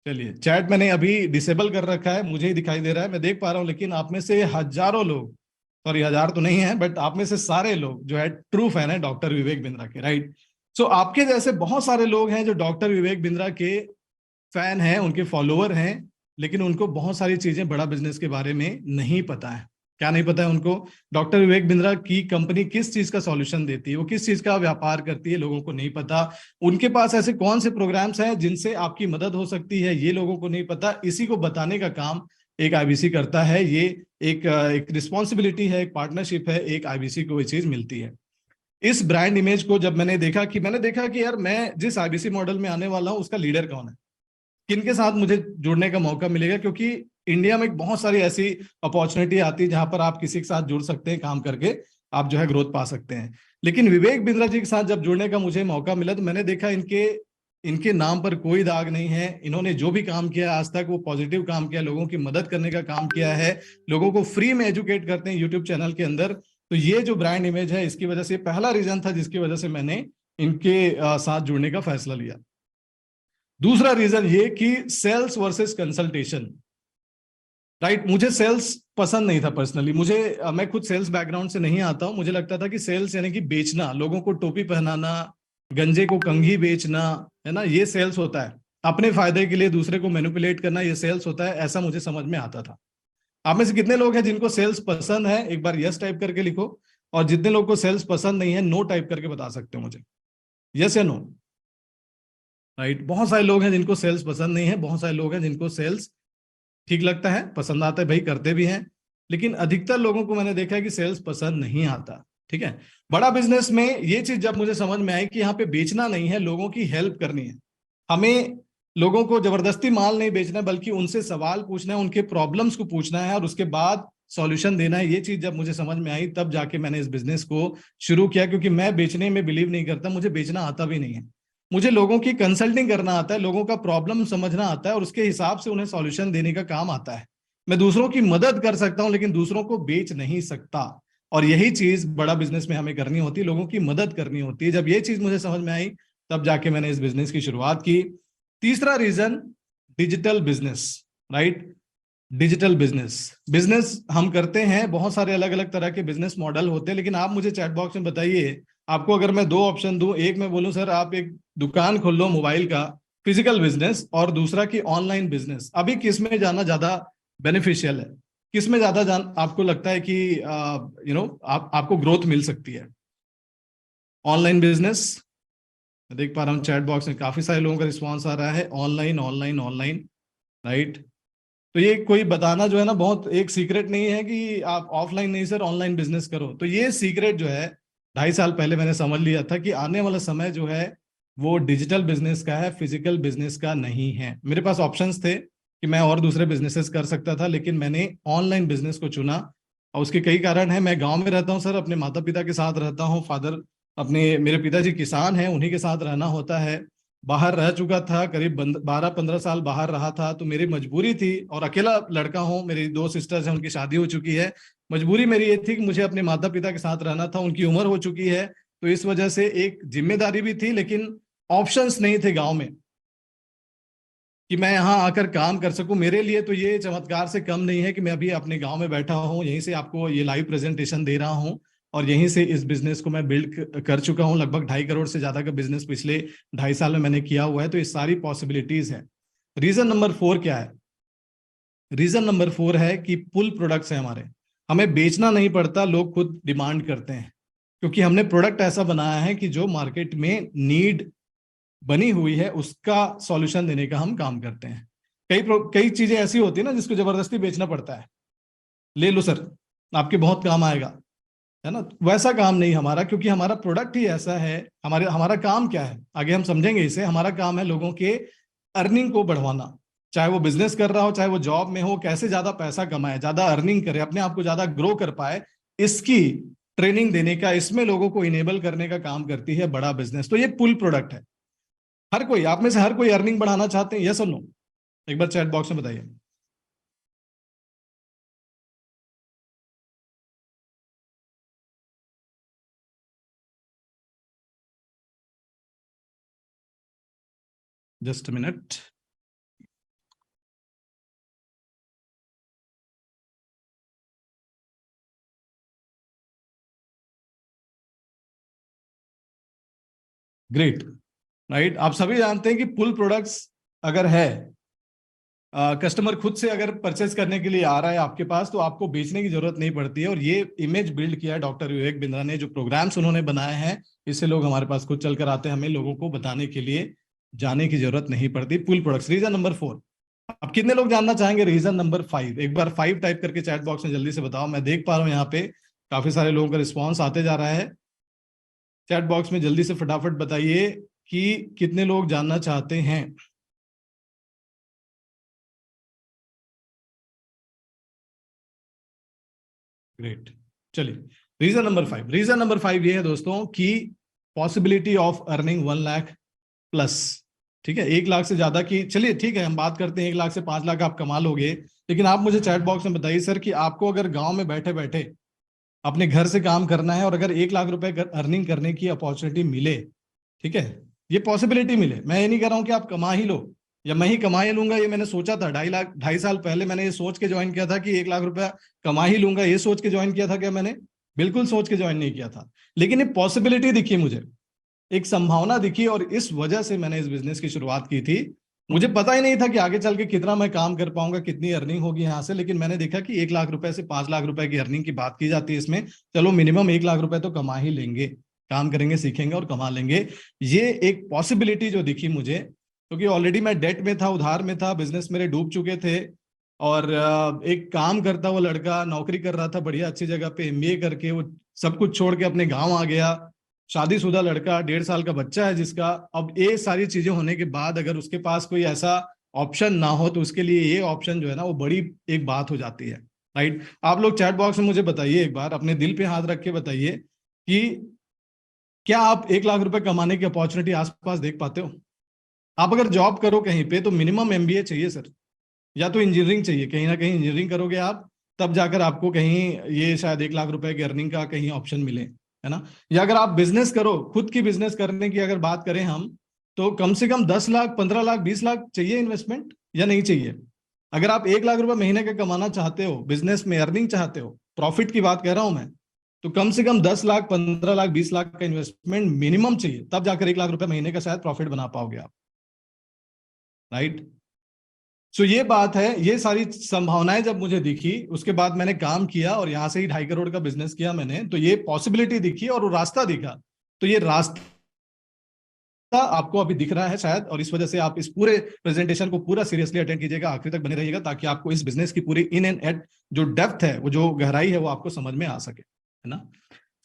चलिए, चैट मैंने अभी डिसेबल कर रखा है, मुझे ही दिखाई दे रहा है, मैं देख पा रहा हूं, लेकिन आप में से हजारों लोग, सॉरी 1000 तो नहीं है, बट आप में से सारे लोग जो है ट्रू फैन है डॉक्टर विवेक बिंद्रा के, राइट। सो आपके जैसे बहुत सारे लोग हैं जो डॉक्टर विवेक बिंद्रा के फैन हैं, उनके फॉलोअर हैं, लेकिन उनको बहुत सारी चीजें बड़ा बिजनेस के बारे में नहीं पता है। क्या नहीं पता है उनको? डॉक्टर विवेक बिंद्रा की कंपनी किस चीज का सॉल्यूशन देती है, वो किस चीज का व्यापार करती है, लोगों को नहीं पता। उनके पास ऐसे कौन से प्रोग्राम्स हैं जिनसे आपकी मदद हो सकती है, ये लोगों को नहीं पता। इसी को बताने का काम एक आईबीसी करता है। ये एक रिस्पॉन्सिबिलिटी है, एक पार्टनरशिप है, एक आईबीसी को ये चीज मिलती है। इस ब्रांड इमेज को जब मैंने देखा कि यार मैं जिस आईबीसी मॉडल में आने वाला हूं उसका लीडर कौन है, किनके साथ मुझे जुड़ने का मौका मिलेगा, क्योंकि इंडिया में बहुत सारी ऐसी अपॉर्चुनिटी आती है जहां पर आप किसी के साथ जुड़ सकते हैं, काम करके आप जो है ग्रोथ पा सकते हैं। लेकिन विवेक बिंद्रा जी के साथ जब जुड़ने का मुझे मौका मिला तो मैंने देखा इनके इनके नाम पर कोई दाग नहीं है। इन्होंने जो भी काम किया आज तक वो पॉजिटिव काम किया, लोगों की मदद करने का काम किया है, लोगों को फ्री में एजुकेट करते हैं यूट्यूब चैनल के अंदर। तो ये जो ब्रांड इमेज है, इसकी वजह से पहला रीजन था जिसकी वजह से मैंने इनके साथ जुड़ने का फैसला लिया। दूसरा रीजन ये कि सेल्स वर्सेस कंसल्टेशन, राइट। मुझे सेल्स पसंद नहीं था पर्सनली। मैं खुद सेल्स बैकग्राउंड से नहीं आता हूं। मुझे लगता था कि सेल्स यानी कि बेचना, लोगों को टोपी पहनाना, गंजे को कंघी बेचना, है ना, ये सेल्स होता है। अपने फायदे के लिए दूसरे को मैनिपुलेट करना, ये सेल्स होता है, ऐसा मुझे समझ में आता था। आप में से कितने लोग हैं जिनको सेल्स पसंद है? एक बार यस टाइप करके लिखो। और जितने लोग को सेल्स पसंद नहीं है, नो टाइप करके बता सकते हो मुझे, यस या नो। राइट, बहुत सारे लोग हैं जिनको सेल्स पसंद नहीं है, बहुत सारे लोग हैं जिनको सेल्स ठीक लगता है, पसंद आता है, भाई करते भी हैं। लेकिन अधिकतर लोगों को मैंने देखा है कि सेल्स पसंद नहीं आता। ठीक है। बड़ा बिजनेस में ये चीज जब मुझे समझ में आई कि यहाँ पे बेचना नहीं है, लोगों की हेल्प करनी है। हमें लोगों को जबरदस्ती माल नहीं बेचना है, बल्कि उनसे सवाल पूछना है, उनके प्रॉब्लम्स को पूछना है और उसके बाद सॉल्यूशन देना है। ये चीज जब मुझे समझ में आई, तब जाके मैंने इस बिजनेस को शुरू किया। क्योंकि मैं बेचने में बिलीव नहीं करता, मुझे बेचना आता भी नहीं है। मुझे लोगों की कंसल्टिंग करना आता है, लोगों का प्रॉब्लम समझना आता है और उसके हिसाब से उन्हें सॉल्यूशन देने का काम आता है। मैं दूसरों की मदद कर सकता हूं, लेकिन दूसरों को बेच नहीं सकता। और यही चीज बड़ा बिजनेस में हमें करनी होती है, लोगों की मदद करनी होती है। जब ये चीज मुझे समझ में आई, तब जाके मैंने इस बिजनेस की शुरुआत की। तीसरा reason, digital business, right. Digital business business हम करते हैं, बहुत सारे अलग अलग तरह के बिजनेस मॉडल होते हैं। लेकिन आप मुझे चैट बॉक्स में बताइए, आपको अगर मैं दो ऑप्शन दूं, एक मैं बोलूं सर आप एक दुकान खोल लो मोबाइल का, फिजिकल बिजनेस, और दूसरा कि ऑनलाइन बिजनेस, अभी किस में जाना ज्यादा बेनिफिशियल है? किस में ज्यादा जान आपको लगता है कि आपको ग्रोथ मिल सकती है? Online business. मैं देख पा रहा हूँ चैट बॉक्स में काफी सारे लोगों का रिस्पॉन्स आ रहा है, ऑनलाइन ऑनलाइन ऑनलाइन, राइट। तो ये कोई बताना जो है ना, बहुत एक सीक्रेट नहीं है कि आप ऑफलाइन नहीं सर ऑनलाइन बिजनेस करो। तो ये सीक्रेट जो है 2.5 साल पहले मैंने समझ लिया था कि आने वाला समय जो है वो डिजिटल बिजनेस का है, फिजिकल बिजनेस का नहीं है। मेरे पास ऑप्शंस थे कि मैं और दूसरे बिजनेसेस कर सकता था, लेकिन मैंने ऑनलाइन बिजनेस को चुना। और उसके कई कारण हैं। मैं गांव में रहता हूँ सर, अपने माता पिता के साथ रहता हूँ। मेरे पिताजी किसान हैं, उन्हीं के साथ रहना होता है। बाहर रह चुका था, करीब 12-15 साल बाहर रहा था। तो मेरी मजबूरी थी, और अकेला लड़का हूँ, मेरी 2 सिस्टर्स हैं, उनकी शादी हो चुकी है। मजबूरी मेरी ये थी कि मुझे अपने माता पिता के साथ रहना था, उनकी उम्र हो चुकी है। तो इस वजह से एक जिम्मेदारी भी थी, लेकिन ऑप्शंस नहीं थे गांव में कि मैं यहाँ आकर काम कर सकूं। मेरे लिए तो ये चमत्कार से कम नहीं है कि मैं अभी अपने गांव में बैठा हूँ, यहीं से आपको ये लाइव प्रेजेंटेशन दे रहा हूँ, और यहीं से इस बिजनेस को मैं बिल्ड कर चुका हूँ। लगभग 2.5 करोड़ से ज्यादा का बिजनेस पिछले 2.5 साल में मैंने किया हुआ है। तो ये सारी पॉसिबिलिटीज है। रीजन नंबर 4 क्या है? रीजन नंबर 4 है कि पुल प्रोडक्ट्स है हमारे, हमें बेचना नहीं पड़ता, लोग खुद डिमांड करते हैं। क्योंकि हमने प्रोडक्ट ऐसा बनाया है कि जो मार्केट में नीड बनी हुई है, उसका सॉल्यूशन देने का हम काम करते हैं। कई चीजें ऐसी होती है ना जिसको जबरदस्ती बेचना पड़ता है, ले लो सर आपके बहुत काम आएगा, है ना। वैसा काम नहीं हमारा, क्योंकि हमारा प्रोडक्ट ही ऐसा है। हमारा काम क्या है, आगे हम समझेंगे इसे। हमारा काम है लोगों के अर्निंग को बढ़वाना, चाहे वो बिजनेस कर रहा हो, चाहे वो जॉब में हो, कैसे ज्यादा पैसा कमाए, ज्यादा अर्निंग करे, अपने आप को ज्यादा ग्रो कर पाए, इसकी ट्रेनिंग देने का, इसमें लोगों को इनेबल करने का काम करती है बड़ा बिजनेस। तो ये पुल प्रोडक्ट है। हर कोई, आप में से हर कोई अर्निंग बढ़ाना चाहते हैं, यस और नो? एक बार चैट बॉक्स में बताइए। Just a minute. Great, right. आप सभी जानते हैं कि पुल प्रोडक्ट्स अगर है, कस्टमर खुद से अगर परचेज करने के लिए आ रहा है आपके पास, तो आपको बेचने की जरूरत नहीं पड़ती है। और ये इमेज बिल्ड किया है डॉक्टर विवेक बिंद्रा ने, जो प्रोग्राम्स उन्होंने बनाए हैं, इससे लोग हमारे पास खुद चलकर आते हैं, हमें लोगों को बताने के लिए जाने की जरूरत नहीं पड़ती। पुल प्रोडक्ट्स, रीजन नंबर 4। अब कितने लोग जानना चाहेंगे रीजन नंबर 5? एक बार 5 टाइप करके चैट बॉक्स में जल्दी से बताओ। मैं देख पा रहा हूँ यहाँ पे काफी सारे लोगों का रिस्पॉन्स आते जा रहा है। चैट बॉक्स में जल्दी से फटाफट बताइए कि कितने लोग जानना चाहते हैं। ग्रेट, चलिए। रीजन नंबर 5 ये है दोस्तों कि possibility of earning 1 lakh plus. ठीक है, 1 लाख से ज्यादा की, चलिए ठीक है हम बात करते हैं 1 लाख से 5 लाख आप कमा लोगे, लेकिन आप मुझे चैट बॉक्स में बताइए सर कि आपको अगर गांव में बैठे बैठे अपने घर से काम करना है और अगर 1 लाख रुपए अर्निंग करने की अपॉर्चुनिटी मिले, ठीक है, ये पॉसिबिलिटी मिले, मैं ये नहीं कह रहा हूं कि आप कमा ही लो या मैं ही कमा ही लूंगा, ये मैंने सोचा था 2.5 साल पहले मैंने ये सोच के ज्वाइन किया था कि 1 लाख रुपया कमा ही लूंगा, ये सोच के ज्वाइन किया था क्या मैंने? बिल्कुल सोच के ज्वाइन नहीं किया था, लेकिन ये पॉसिबिलिटी दिखी मुझे, एक संभावना दिखी और इस वजह से मैंने इस बिजनेस की शुरुआत की थी। मुझे पता ही नहीं था कि आगे चल के कितना मैं काम कर पाऊंगा, कितनी अर्निंग होगी यहाँ से, लेकिन मैंने देखा कि 1 लाख रुपए से 5 लाख रुपए की अर्निंग की बात की जाती है इसमें, चलो मिनिमम 1 लाख रुपए तो कमा ही लेंगे, काम करेंगे सीखेंगे और कमा लेंगे। ये एक पॉसिबिलिटी जो दिखी मुझे, क्योंकि ऑलरेडी मैं डेट में था, उधार में था, बिजनेस मेरे डूब चुके थे और एक काम करता हुआ लड़का नौकरी कर रहा था बढ़िया अच्छी जगह पे, एमबीए करके वो सब कुछ छोड़ के अपने गाँव आ गया, शादीशुदा लड़का, 1.5 साल का बच्चा है जिसका, अब ये सारी चीजें होने के बाद अगर उसके पास कोई ऐसा ऑप्शन ना हो तो उसके लिए ये ऑप्शन जो है ना वो बड़ी एक बात हो जाती है, राइट। आप लोग चैट बॉक्स में मुझे बताइए, एक बार अपने दिल पे हाथ रख के बताइए कि क्या आप 1 लाख रुपए कमाने की अपॉर्चुनिटी आसपास देख पाते हो? आप अगर जॉब करो कहीं पे तो मिनिमम एमबीए चाहिए सर, या तो इंजीनियरिंग चाहिए, कहीं ना कहीं इंजीनियरिंग करोगे आप, तब जाकर आपको कहीं ये शायद 1 लाख रुपए की अर्निंग का कहीं ऑप्शन मिले, है ना। या अगर आप बिजनेस करो, खुद की बिजनेस करने की अगर बात करें हम, तो कम से कम 10 लाख 15 लाख 20 लाख चाहिए इन्वेस्टमेंट, या नहीं चाहिए? अगर आप 1 लाख रुपए महीने का कमाना चाहते हो, बिजनेस में अर्निंग चाहते हो, प्रॉफिट की बात कर रहा हूं मैं, तो कम से कम 10 लाख 15 लाख 20 लाख का इन्वेस्टमेंट मिनिमम चाहिए, तब जाकर 1 लाख रुपए महीने का शायद प्रॉफिट बना पाओगे आप, राइट। सो ये बात है, ये सारी संभावनाएं जब मुझे दिखी उसके बाद मैंने काम किया और यहां से ही 2.5 करोड़ का बिजनेस किया मैंने, तो ये पॉसिबिलिटी दिखी और वो रास्ता दिखा, तो ये रास्ता आपको अभी दिख रहा है शायद, और इस वजह से आप इस पूरे प्रेजेंटेशन को पूरा सीरियसली अटेंड कीजिएगा, आखिर तक बने रहिएगा, ताकि आपको इस बिजनेस की पूरी इन एंड एट जो डेप्थ है, वो जो गहराई है, वो आपको समझ में आ सके, है ना।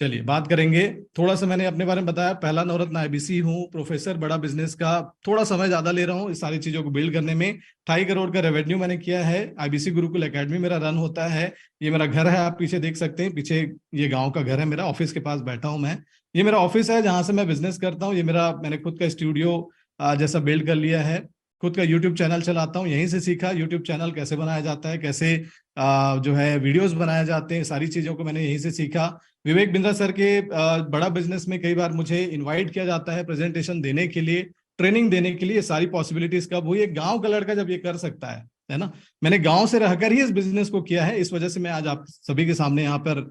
चलिए बात करेंगे, थोड़ा सा मैंने अपने बारे में बताया, पहला नवरत्न आईबीसी हूँ, प्रोफेसर, बड़ा बिजनेस का थोड़ा समय ज्यादा ले रहा हूँ इस सारी चीजों को बिल्ड करने में। 2.5 करोड़ का रेवेन्यू मैंने किया है, आईबीसी गुरुकुल एकेडमी मेरा रन होता है, ये मेरा घर है, आप पीछे देख सकते हैं, पीछे ये गांव का घर है मेरा, ऑफिस के पास बैठा हूं मैं, ये मेरा ऑफिस है जहां से मैं बिजनेस करता हूँ, ये मेरा मैंने खुद का स्टूडियो जैसा बिल्ड कर लिया है, खुद का यूट्यूब चैनल चलाता हूँ, यहीं से सीखा यूट्यूब चैनल कैसे बनाया जाता है, कैसे जो है वीडियोस बनाए जाते हैं, सारी चीजों को मैंने यहीं से सीखा। विवेक बिंद्रा सर के बड़ा बिजनेस में कई बार मुझे इनवाइट किया जाता है प्रेजेंटेशन देने के लिए, ट्रेनिंग देने के लिए, सारी पॉसिबिलिटीज कब हुई, एक गांव का लड़का जब ये कर सकता है ना, मैंने गांव से रहकर ही इस बिजनेस को किया है, इस वजह से मैं आज आप सभी के सामने यहाँ पर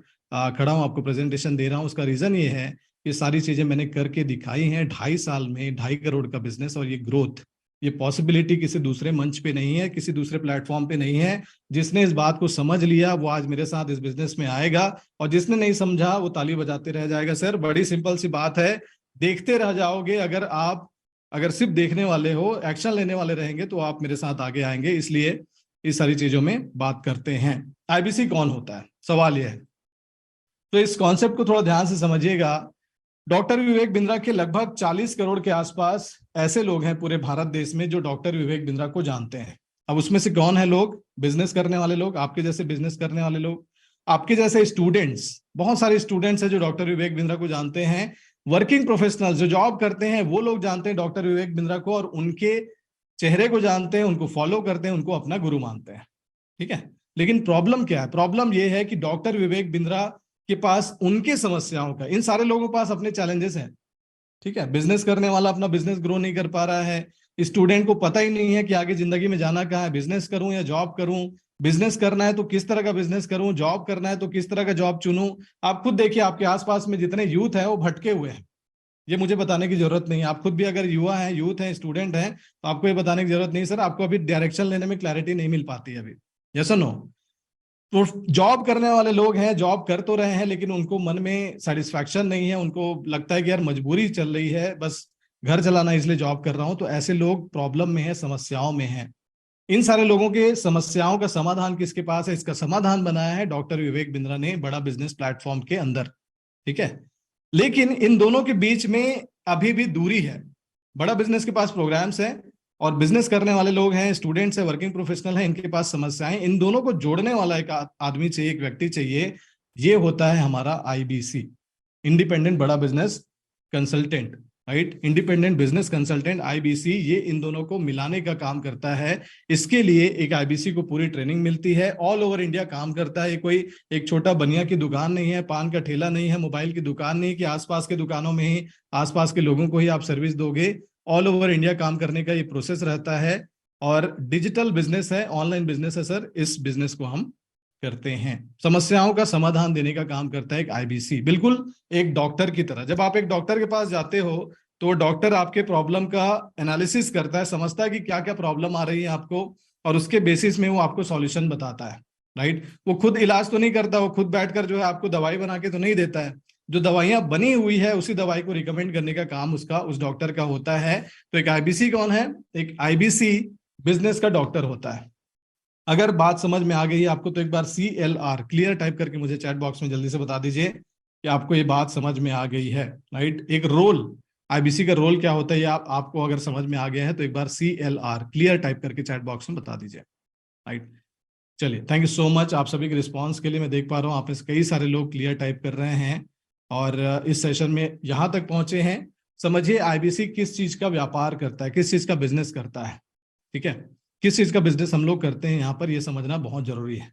खड़ा हूँ, आपको प्रेजेंटेशन दे रहा हूँ। उसका रीजन ये है कि सारी चीजें मैंने करके दिखाई हैं, 2.5 साल में 2.5 करोड़ का बिजनेस, और ये ग्रोथ, ये पॉसिबिलिटी किसी दूसरे मंच पे नहीं है, किसी दूसरे प्लेटफॉर्म पे नहीं है। जिसने इस बात को समझ लिया वो आज मेरे साथ इस बिजनेस में आएगा, और जिसने नहीं समझा वो ताली बजाते रह जाएगा। सर बड़ी सिंपल सी बात है, देखते रह जाओगे, अगर सिर्फ देखने वाले हो, एक्शन लेने वाले रहेंगे तो आप मेरे साथ आगे आएंगे। इसलिए इस सारी चीजों में बात करते हैं। आईबीसी कौन होता है, सवाल यह है, तो इस कॉन्सेप्ट को थोड़ा ध्यान से समझिएगा। डॉक्टर विवेक बिंद्रा के लगभग 40 करोड़ के आसपास ऐसे लोग हैं पूरे भारत देश में जो डॉक्टर विवेक बिंद्रा को जानते हैं। अब उसमें से कौन है लोग? बिजनेस करने वाले लोग, आपके जैसे बिजनेस करने वाले लोग, आपके जैसे स्टूडेंट्स, बहुत सारे स्टूडेंट्स हैं जो डॉक्टर विवेक बिंद्रा को जानते हैं। वर्किंग प्रोफेशनल्स जो जॉब करते हैं वो लोग जानते हैं डॉक्टर विवेक बिंद्रा को, और उनके चेहरे को जानते हैं, उनको फॉलो करते हैं, उनको अपना गुरु मानते हैं, ठीक है। लेकिन प्रॉब्लम क्या है? प्रॉब्लम यह है कि डॉक्टर विवेक बिंद्रा के पास उनके समस्याओं का, इन सारे लोगों के पास अपने चैलेंजेस हैं, ठीक है। बिजनेस करने वाला अपना बिजनेस ग्रो नहीं कर पा रहा है, स्टूडेंट को पता ही नहीं है कि आगे जिंदगी में जाना कहाँ है, बिजनेस करूं या जॉब करूं, बिजनेस करना है तो किस तरह का बिजनेस करूं, जॉब करना है तो किस तरह का जॉब चुनूं। आप खुद देखिए आपके आसपास में जितने यूथ हैं वो भटके हुए हैं, ये मुझे बताने की जरूरत नहीं है। आप खुद भी अगर युवा हैं, यूथ हैं, स्टूडेंट हैं, तो आपको ये बताने की जरूरत नहीं, सर आपको अभी डायरेक्शन लेने में क्लैरिटी नहीं मिल पाती है अभी, यस और नो। तो जॉब करने वाले लोग हैं, जॉब कर तो रहे हैं लेकिन उनको मन में सेटिस्फैक्शन नहीं है, उनको लगता है कि यार मजबूरी चल रही है, बस घर चलाना इसलिए जॉब कर रहा हूं। तो ऐसे लोग प्रॉब्लम में है, समस्याओं में हैं। इन सारे लोगों के समस्याओं का समाधान किसके पास है? इसका समाधान बनाया है डॉक्टर विवेक बिंद्रा ने बड़ा बिजनेस प्लेटफॉर्म के अंदर, ठीक है। लेकिन इन दोनों के बीच में अभी भी दूरी है। बड़ा बिजनेस के पास प्रोग्राम्स हैं और बिजनेस करने वाले लोग हैं, स्टूडेंट्स हैं, वर्किंग प्रोफेशनल हैं, इनके पास समस्याएं। इन दोनों को जोड़ने वाला एक आदमी चाहिए, एक व्यक्ति चाहिए, ये होता है हमारा आईबीसी, इंडिपेंडेंट बड़ा business consultant. Right, independent business consultant IBC, ये इन दोनों को मिलाने का काम करता है। इसके लिए एक आईबीसी को पूरी ट्रेनिंग मिलती है, ऑल ओवर इंडिया काम करता है। ये कोई एक छोटा बनिया की दुकान नहीं है, पान का ठेला नहीं है, मोबाइल की दुकान नहीं कि आसपास के दुकानों में ही आसपास के लोगों को ही आप सर्विस दोगे। ऑल ओवर इंडिया काम करने का ये प्रोसेस रहता है और डिजिटल बिजनेस है, ऑनलाइन बिजनेस है सर। इस बिजनेस को हम करते हैं, समस्याओं का समाधान देने का काम करता है एक आईबीसी, बिल्कुल एक डॉक्टर की तरह। जब आप एक डॉक्टर के पास जाते हो तो डॉक्टर आपके प्रॉब्लम का एनालिसिस करता है, समझता है कि क्या क्या प्रॉब्लम आ रही है आपको, और उसके बेसिस में वो आपको सॉल्यूशन बताता है। राइट, वो खुद इलाज तो नहीं करता, वो खुद बैठकर जो है आपको दवाई बना के तो नहीं देता है। जो दवाइयां बनी हुई है उसी दवाई को रिकमेंड करने का काम उसका, उस डॉक्टर का होता है। तो एक आईबीसी कौन है? एक आईबीसी बिजनेस का डॉक्टर होता है। अगर बात समझ में आ गई है आपको तो एक बार CLR क्लियर टाइप करके मुझे चैट बॉक्स में जल्दी से बता दीजिए कि आपको ये बात समझ में आ गई है। राइट, एक रोल, आईबीसी का रोल क्या होता है ये आपको अगर समझ में आ गया है तो एक बार CLR क्लियर टाइप करके चैट बॉक्स में बता दीजिए। राइट, चलिए, थैंक यू सो मच आप सभी के रिस्पॉन्स के लिए। मैं देख पा रहा हूँ आप में से कई सारे लोग क्लियर टाइप कर रहे हैं और इस सेशन में यहां तक पहुंचे हैं। समझिए आईबीसी किस चीज का व्यापार करता है, किस चीज का बिजनेस करता है। ठीक है, किस चीज का बिजनेस हम लोग करते हैं यहाँ पर, ये समझना बहुत जरूरी है।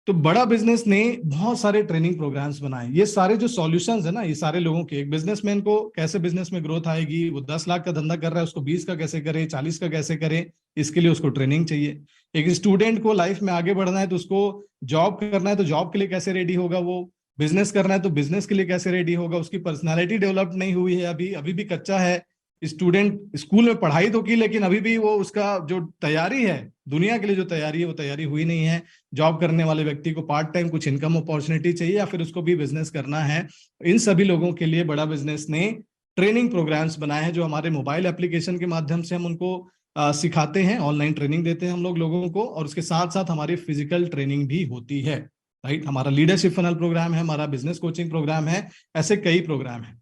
तो बड़ा बिजनेस ने बहुत सारे ट्रेनिंग प्रोग्राम्स बनाए। ये सारे जो सॉल्यूशंस है ना, ये सारे लोगों के, एक बिजनेसमैन को कैसे बिजनेस में ग्रोथ आएगी, वो 10 लाख का धंधा कर रहा है उसको 20 का कैसे करे, 40 का कैसे करे, इसके लिए उसको ट्रेनिंग चाहिए। एक स्टूडेंट को लाइफ में आगे बढ़ना है तो उसको जॉब करना है तो जॉब के लिए कैसे रेडी होगा, वो बिजनेस करना है तो बिजनेस के लिए कैसे रेडी होगा। उसकी पर्सनैलिटी डेवलप नहीं हुई है, अभी अभी भी कच्चा है। स्टूडेंट स्कूल में पढ़ाई तो की लेकिन अभी भी वो उसका जो तैयारी है दुनिया के लिए, जो तैयारी है वो तैयारी हुई नहीं है। जॉब करने वाले व्यक्ति को पार्ट टाइम कुछ इनकम अपॉर्चुनिटी चाहिए या फिर उसको भी बिजनेस करना है। इन सभी लोगों के लिए बड़ा बिजनेस ने ट्रेनिंग प्रोग्राम्स बनाए हैं जो हमारे मोबाइल एप्लीकेशन के माध्यम से हम उनको सिखाते हैं, ऑनलाइन ट्रेनिंग देते हैं हम लोगों को, और उसके साथ साथ हमारी फिजिकल ट्रेनिंग भी होती है। राइट, हमारा लीडरशिप फनल प्रोग्राम है, हमारा बिजनेस कोचिंग प्रोग्राम है, ऐसे कई प्रोग्राम है।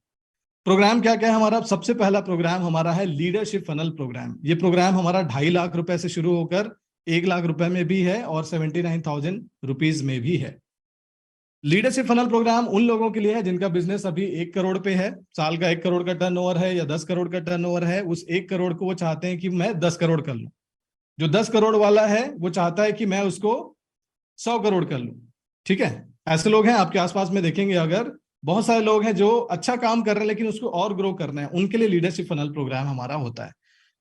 प्रोग्राम क्या क्या है हमारा? सबसे पहला प्रोग्राम हमारा है लीडरशिप फनल प्रोग्राम। ये प्रोग्राम हमारा 2.5 लाख रुपए से शुरू होकर 1 लाख रुपए में भी है और 79,000 रुपीज में भी है। लीडरशिप फनल प्रोग्राम उन लोगों के लिए है जिनका बिजनेस अभी 1 करोड़ पे है, साल का 1 करोड़ का टर्नओवर है या 10 करोड़ का टर्नओवर है। उस 1 करोड़ को वो चाहते हैं कि मैं 10 करोड़ कर लूं। जो 10 करोड़ वाला है वो चाहता है कि मैं उसको 100 करोड़ कर लूं। ठीक है, ऐसे लोग हैं आपके आसपास में, देखेंगे अगर बहुत सारे लोग हैं जो अच्छा काम कर रहे हैं लेकिन उसको और ग्रो करना है, उनके लिए लीडरशिप फनल प्रोग्राम हमारा होता है।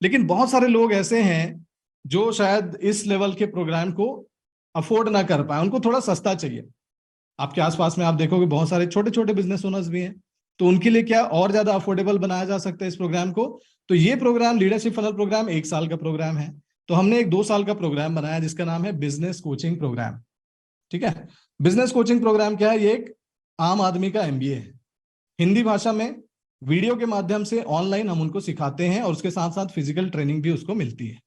लेकिन बहुत सारे लोग ऐसे हैं जो शायद इस लेवल के प्रोग्राम को अफोर्ड ना कर पाए, उनको थोड़ा सस्ता चाहिए। आपके आसपास में आप देखोगे बहुत सारे छोटे छोटे बिजनेस ओनर्स भी हैं, तो उनके लिए क्या और ज्यादा अफोर्डेबल बनाया जा सकता है इस प्रोग्राम को। तो ये प्रोग्राम लीडरशिप फनल प्रोग्राम 1 साल का प्रोग्राम है। तो हमने एक 2 साल का प्रोग्राम बनाया जिसका नाम है बिजनेस कोचिंग प्रोग्राम। ठीक है, बिजनेस कोचिंग प्रोग्राम क्या है? ये एक आम आदमी का MBA है, हिंदी भाषा में वीडियो के माध्यम से ऑनलाइन हम उनको सिखाते हैं और उसके साथ साथ फिजिकल ट्रेनिंग भी उसको मिलती है।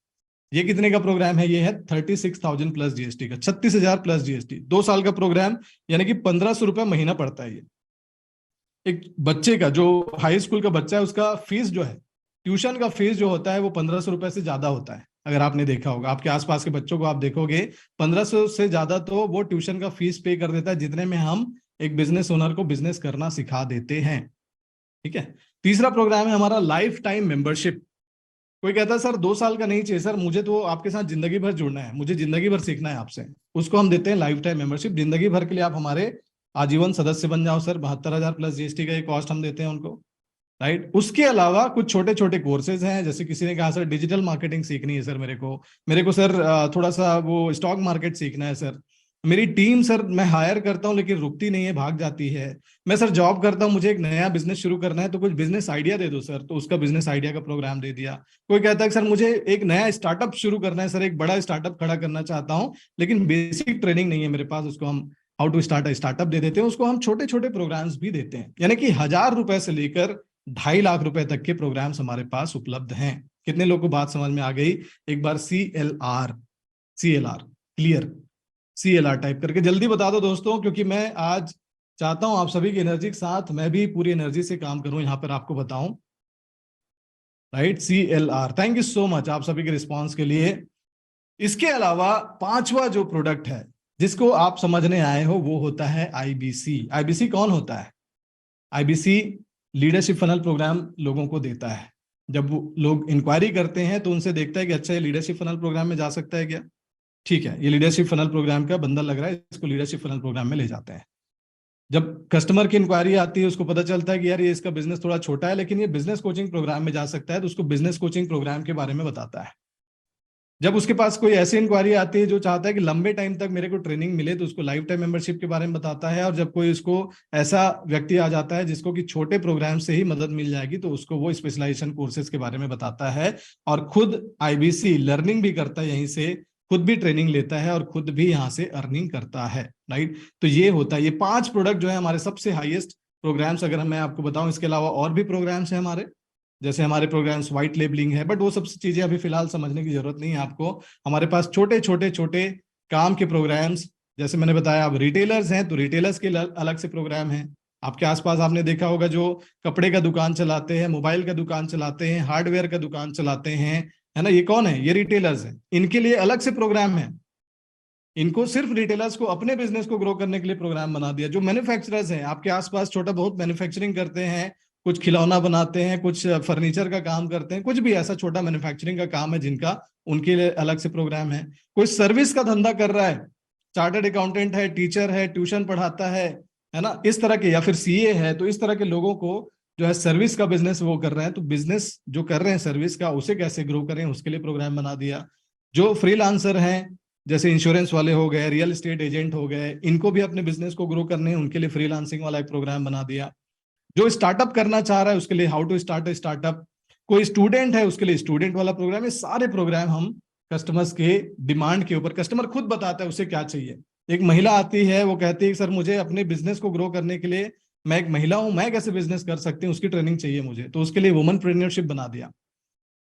ये कितने का प्रोग्राम है? ये है 36,000 प्लस GST का, 36,000 प्लस GST, 2 साल का प्रोग्राम, यानी कि 1,500 रुपये महीना पड़ता है। ये एक बच्चे का, जो हाई स्कूल का बच्चा है, उसका फीस जो है, ट्यूशन का फीस जो होता है वो 1,500 रुपये से ज्यादा होता है। अगर आपने देखा होगा आपके आसपास के बच्चों को आप देखोगे 1,500 से ज्यादा तो वो ट्यूशन का फीस पे कर देता है, जितने में हम एक बिजनेस ओनर को बिजनेस करना सिखा देते हैं। ठीक है, तीसरा प्रोग्राम है हमारा लाइफ टाइम मेंबरशिप। कोई कहता है सर 2 साल का नहीं चाहिए सर, मुझे तो आपके साथ जिंदगी भर जुड़ना है, मुझे जिंदगी भर सीखना है आपसे। उसको हम देते हैं लाइफ टाइम मेंबरशिप, जिंदगी भर के लिए आप हमारे आजीवन सदस्य बन जाओ सर। 72,000 प्लस GST का ये कॉस्ट हम देते हैं उनको। राइट, उसके अलावा कुछ छोटे छोटे कोर्सेज हैं, जैसे किसी ने कहा सर डिजिटल मार्केटिंग सीखनी है सर, मेरे को सर थोड़ा सा वो स्टॉक मार्केट सीखना है सर। मेरी टीम सर मैं हायर करता हूं लेकिन रुकती नहीं है, भाग जाती है। मैं सर जॉब करता हूं, मुझे एक नया बिजनेस शुरू करना है तो कुछ बिजनेस आइडिया दे दो सर, तो उसका बिजनेस आइडिया का प्रोग्राम दे दिया। कोई कहता है सर मुझे एक नया स्टार्टअप शुरू करना है सर, एक बड़ा स्टार्टअप खड़ा करना चाहता हूं लेकिन बेसिक ट्रेनिंग नहीं है मेरे पास, उसको हम how to start a startup दे देते हैं। उसको हम छोटे छोटे प्रोग्राम्स भी देते हैं, यानी कि 1,000 रुपए से लेकर 2.5 लाख रुपए तक के प्रोग्राम्स हमारे पास उपलब्ध हैं। कितने लोगों को बात समझ में आ गई? एक बार CLR क्लियर, CLR टाइप करके जल्दी बता दो दोस्तों, क्योंकि मैं आज चाहता हूं आप सभी की एनर्जी के साथ मैं भी पूरी एनर्जी से काम करूं, यहां पर आपको बताऊं। Right, CLR, thank you so much आप सभी के रिस्पॉन्स के लिए। इसके अलावा 5वां जो प्रोडक्ट है जिसको आप समझने आए हो वो होता है IBC। IBC कौन होता है? IBC लीडरशिप फनल प्रोग्राम लोगों को देता है। जब वो लोग इंक्वायरी करते हैं तो उनसे देखता है कि अच्छा ये लीडरशिप फनल प्रोग्राम में जा सकता है क्या, ठीक है, ये लीडरशिप फनल प्रोग्राम का बंदा लग रहा है, इसको लीडरशिप फनल प्रोग्राम में ले जाते हैं। जब कस्टमर की इंक्वायरी आती है, उसको पता चलता है कि यार ये इसका बिजनेस थोड़ा छोटा है लेकिन ये बिजनेस कोचिंग प्रोग्राम में जा सकता है, तो उसको बिजनेस कोचिंग प्रोग्राम के बारे में बताता है। जब उसके पास कोई ऐसी इंक्वायरी आती है जो चाहता है कि लंबे टाइम तक मेरे को ट्रेनिंग मिले, तो उसको लाइफ टाइम मेंबरशिप के बारे में बताता है। और जब कोई उसको ऐसा व्यक्ति आ जाता है जिसको कि छोटे प्रोग्राम से ही मदद मिल जाएगी, तो उसको वो स्पेशलाइजेशन कोर्सेज के बारे में बताता है। और खुद आईबीसी लर्निंग भी करता है यहीं से, खुद भी ट्रेनिंग लेता है और खुद भी यहाँ से अर्निंग करता है, राइट। तो ये होता है, ये 5 प्रोडक्ट जो है हमारे सबसे हाईएस्ट प्रोग्राम्स। अगर मैं आपको बताऊं, इसके अलावा और भी प्रोग्राम्स हैं हमारे, जैसे हमारे प्रोग्राम्स व्हाइट लेबलिंग है, बट वो सब चीजें अभी फिलहाल समझने की जरूरत नहीं है आपको। हमारे पास छोटे छोटे छोटे काम के प्रोग्राम्स, जैसे मैंने बताया, आप रिटेलर्स हैं तो रिटेलर्स के अलग से प्रोग्राम है। आपके आसपास आपने देखा होगा जो कपड़े का दुकान चलाते हैं, मोबाइल का दुकान चलाते हैं, हार्डवेयर का दुकान चलाते हैं, है ना, ये कौन है, ये रिटेलर्स हैं। इनके लिए अलग से प्रोग्राम है। इनको सिर्फ रिटेलर्स को अपने बिजनेस को ग्रो करने के लिए प्रोग्राम बना दिया। जो मैन्युफैक्चरर्स हैं आपके आसपास, छोटा बहुत मैन्युफैक्चरिंग करते हैं, कुछ खिलौना बनाते हैं, कुछ फर्नीचर का काम करते हैं, कुछ भी ऐसा छोटा मैन्युफैक्चरिंग का काम है जिनका, उनके लिए अलग से प्रोग्राम है। कोई सर्विस का धंधा कर रहा है, चार्टर्ड अकाउंटेंट है, टीचर है, ट्यूशन पढ़ाता है ना, इस तरह के, या फिर सीए है, तो इस तरह के लोगों को जो है सर्विस का बिजनेस वो कर रहे हैं, तो बिजनेस जो कर रहे हैं सर्विस का, उसे कैसे ग्रो करें उसके लिए प्रोग्राम बना दिया। जो फ्रीलांसर हैं, जैसे इंश्योरेंस वाले हो गए, रियल एस्टेट एजेंट हो गए, इनको भी अपने बिजनेस को ग्रो करने हैं, उनके लिए फ्रीलांसिंग वाला एक प्रोग्राम बना दिया। जो स्टार्टअप करना चाह रहा है उसके लिए how to start a startup, कोई स्टूडेंट है उसके लिए स्टूडेंट वाला प्रोग्राम। ये सारे प्रोग्राम हम कस्टमर्स के डिमांड के ऊपर, कस्टमर खुद बताता है उसे क्या चाहिए। एक महिला आती है, वो कहती है सर मुझे अपने बिजनेस को ग्रो करने के लिए, मैं एक महिला हूं, मैं कैसे बिजनेस कर सकती हूँ, उसकी ट्रेनिंग चाहिए मुझे, तो उसके लिए वुमन प्रेन्योरशिप बना दिया।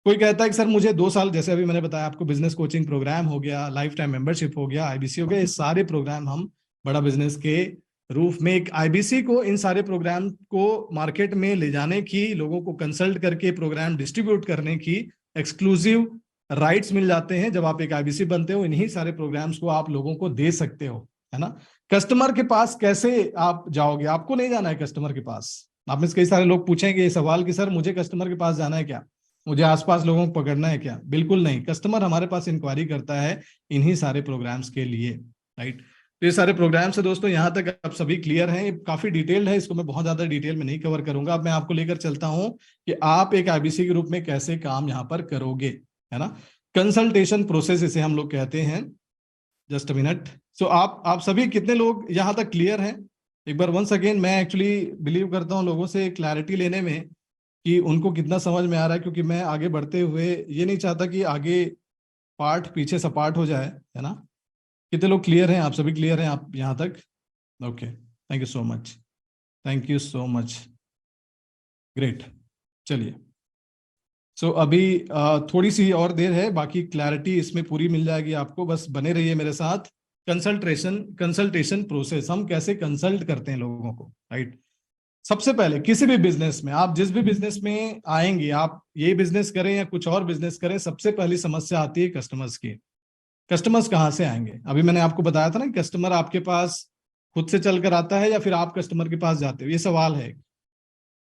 कोई कहता है कि सर मुझे 2 साल, जैसे अभी मैंने बताया आपको, बिजनेस कोचिंग प्रोग्राम हो गया, लाइफ टाइम मेंबरशिप हो गया, आईबीसी हो गया, ये सारे प्रोग्राम हम बड़ा बिजनेस के रूप में, एक आईबीसी को इन सारे प्रोग्राम को मार्केट में ले जाने की, लोगों को कंसल्ट करके प्रोग्राम डिस्ट्रीब्यूट करने की एक्सक्लूसिव राइट्स मिल जाते हैं। जब आप एक आईबीसी बनते हो, इन्हीं सारे प्रोग्राम्स को आप लोगों को दे सकते हो, है ना। कस्टमर के पास कैसे आप जाओगे, आपको नहीं जाना है कस्टमर के पास। आप में से कई सारे लोग पूछेंगे ये सवाल कि सर मुझे कस्टमर के पास जाना है क्या, मुझे आसपास लोगों को पकड़ना है क्या। बिल्कुल नहीं, कस्टमर हमारे पास इंक्वायरी करता है इन्हीं सारे प्रोग्राम्स के लिए, राइट। तो ये सारे प्रोग्राम्स है दोस्तों, यहाँ तक आप सभी क्लियर हैं। ये काफी डिटेल्ड है, इसको मैं बहुत ज्यादा डिटेल में नहीं कवर करूंगा। अब मैं आपको लेकर चलता हूं कि आप एक आईबीसी के रूप में कैसे काम यहाँ पर करोगे, है ना। कंसल्टेशन प्रोसेस इसे हम लोग कहते हैं। Just a minute. सो आप सभी कितने लोग यहाँ तक क्लियर हैं? एक बार वंस अगेन, मैं एक्चुअली बिलीव करता हूँ लोगों से क्लैरिटी लेने में कि उनको कितना समझ में आ रहा है, क्योंकि मैं आगे बढ़ते हुए ये नहीं चाहता कि आगे पार्ट पीछे सपाट हो जाए, है ना। कितने लोग क्लियर हैं? आप सभी क्लियर हैं आप यहाँ तक? Okay, thank you so much, thank you so much, great. चलिए, सो अभी थोड़ी सी और देर है, बाकी क्लैरिटी इसमें पूरी मिल जाएगी आपको, बस बने रहिए मेरे साथ। कंसल्टेशन प्रोसेस, हम कैसे कंसल्ट करते हैं लोगों को, राइट। सबसे पहले किसी भी बिजनेस में, आप जिस भी बिजनेस में आएंगे, आप ये बिजनेस करें या कुछ और बिजनेस करें, सबसे पहली समस्या आती है कस्टमर्स की। कस्टमर्स कहाँ से आएंगे? अभी मैंने आपको बताया था ना, कस्टमर आपके पास खुद से चलकर आता है या फिर आप कस्टमर के पास जाते हो, ये सवाल है।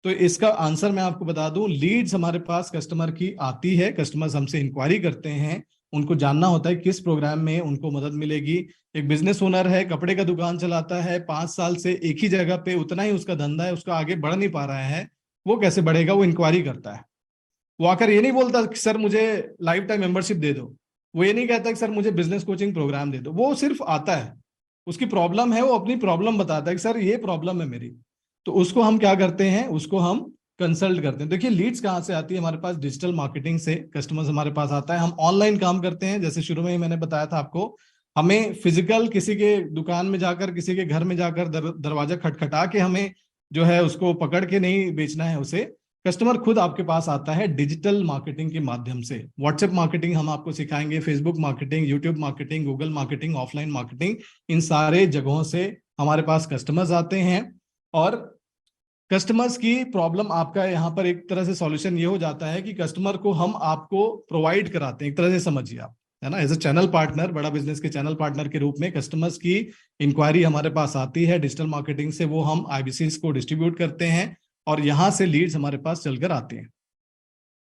तो इसका आंसर मैं आपको बता दूं, लीड्स हमारे पास कस्टमर की आती है, कस्टमर्स हमसे इंक्वायरी करते हैं, उनको जानना होता है किस प्रोग्राम में उनको मदद मिलेगी। एक बिजनेस ओनर है, कपड़े का दुकान चलाता है, 5 साल से एक ही जगह पे उतना ही उसका धंधा है, उसका आगे बढ़ नहीं पा रहा है, वो कैसे बढ़ेगा? वो इंक्वायरी करता है। वो आकर ये नहीं बोलता कि सर मुझे लाइफ टाइम मेंबरशिप दे दो, वो ये नहीं कहता कि सर मुझे बिजनेस कोचिंग प्रोग्राम दे दो, वो सिर्फ आता है, उसकी प्रॉब्लम है, वो अपनी प्रॉब्लम बताता है कि सर ये प्रॉब्लम है मेरी। तो उसको हम क्या करते हैं, उसको हम कंसल्ट करते हैं। देखिए लीड्स कहाँ से आती है हमारे पास? डिजिटल मार्केटिंग से कस्टमर्स हमारे पास आता है। हम ऑनलाइन काम करते हैं, जैसे शुरू में ही मैंने बताया था आपको, हमें फिजिकल किसी के दुकान में जाकर, किसी के घर में जाकर दरवाजा खटखटा के हमें जो है उसको पकड़ के नहीं बेचना है उसे। कस्टमर खुद आपके पास आता है डिजिटल मार्केटिंग के माध्यम से। व्हाट्सएप मार्केटिंग हम आपको सिखाएंगे, Facebook marketing, YouTube marketing, Google marketing, offline marketing, इन सारे जगहों से हमारे पास कस्टमर्स आते हैं। और कस्टमर्स की प्रॉब्लम आपका यहाँ पर एक तरह से सॉल्यूशन ये हो जाता है कि कस्टमर को हम आपको प्रोवाइड कराते हैं, एक तरह से समझिए आप, है ना, एज अ चैनल पार्टनर, बड़ा बिजनेस के चैनल पार्टनर के रूप में कस्टमर्स की इंक्वायरी हमारे पास आती है डिजिटल मार्केटिंग से, वो हम आईबीसी को डिस्ट्रीब्यूट करते हैं। और यहां से लीड्स हमारे पास चलकर आते हैं।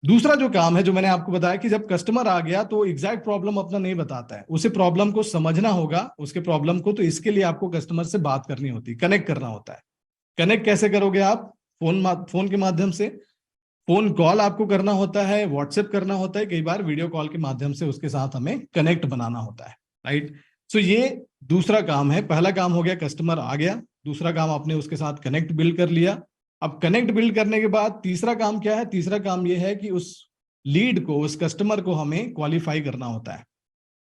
दूसरा जो काम है जो मैंने आपको बताया कि जब कस्टमर आ गया तो एग्जैक्ट प्रॉब्लम अपना नहीं बताता है, उसे प्रॉब्लम को समझना होगा, उसके प्रॉब्लम को। तो इसके लिए आपको कस्टमर से बात करनी होती है, कनेक्ट करना होता है। कनेक्ट कैसे करोगे आप? फोन के माध्यम से। फोन कॉल आपको करना होता है, व्हाट्सएप करना होता है, कई बार वीडियो कॉल के माध्यम से उसके साथ हमें कनेक्ट बनाना होता है, राइट। सो ये दूसरा काम है। पहला काम हो गया कस्टमर आ गया, दूसरा काम आपने उसके साथ कनेक्ट बिल्ड कर लिया। अब कनेक्ट बिल्ड करने के बाद तीसरा काम क्या है? तीसरा काम यह है कि उस लीड को, उस कस्टमर को हमें क्वालिफाई करना होता है।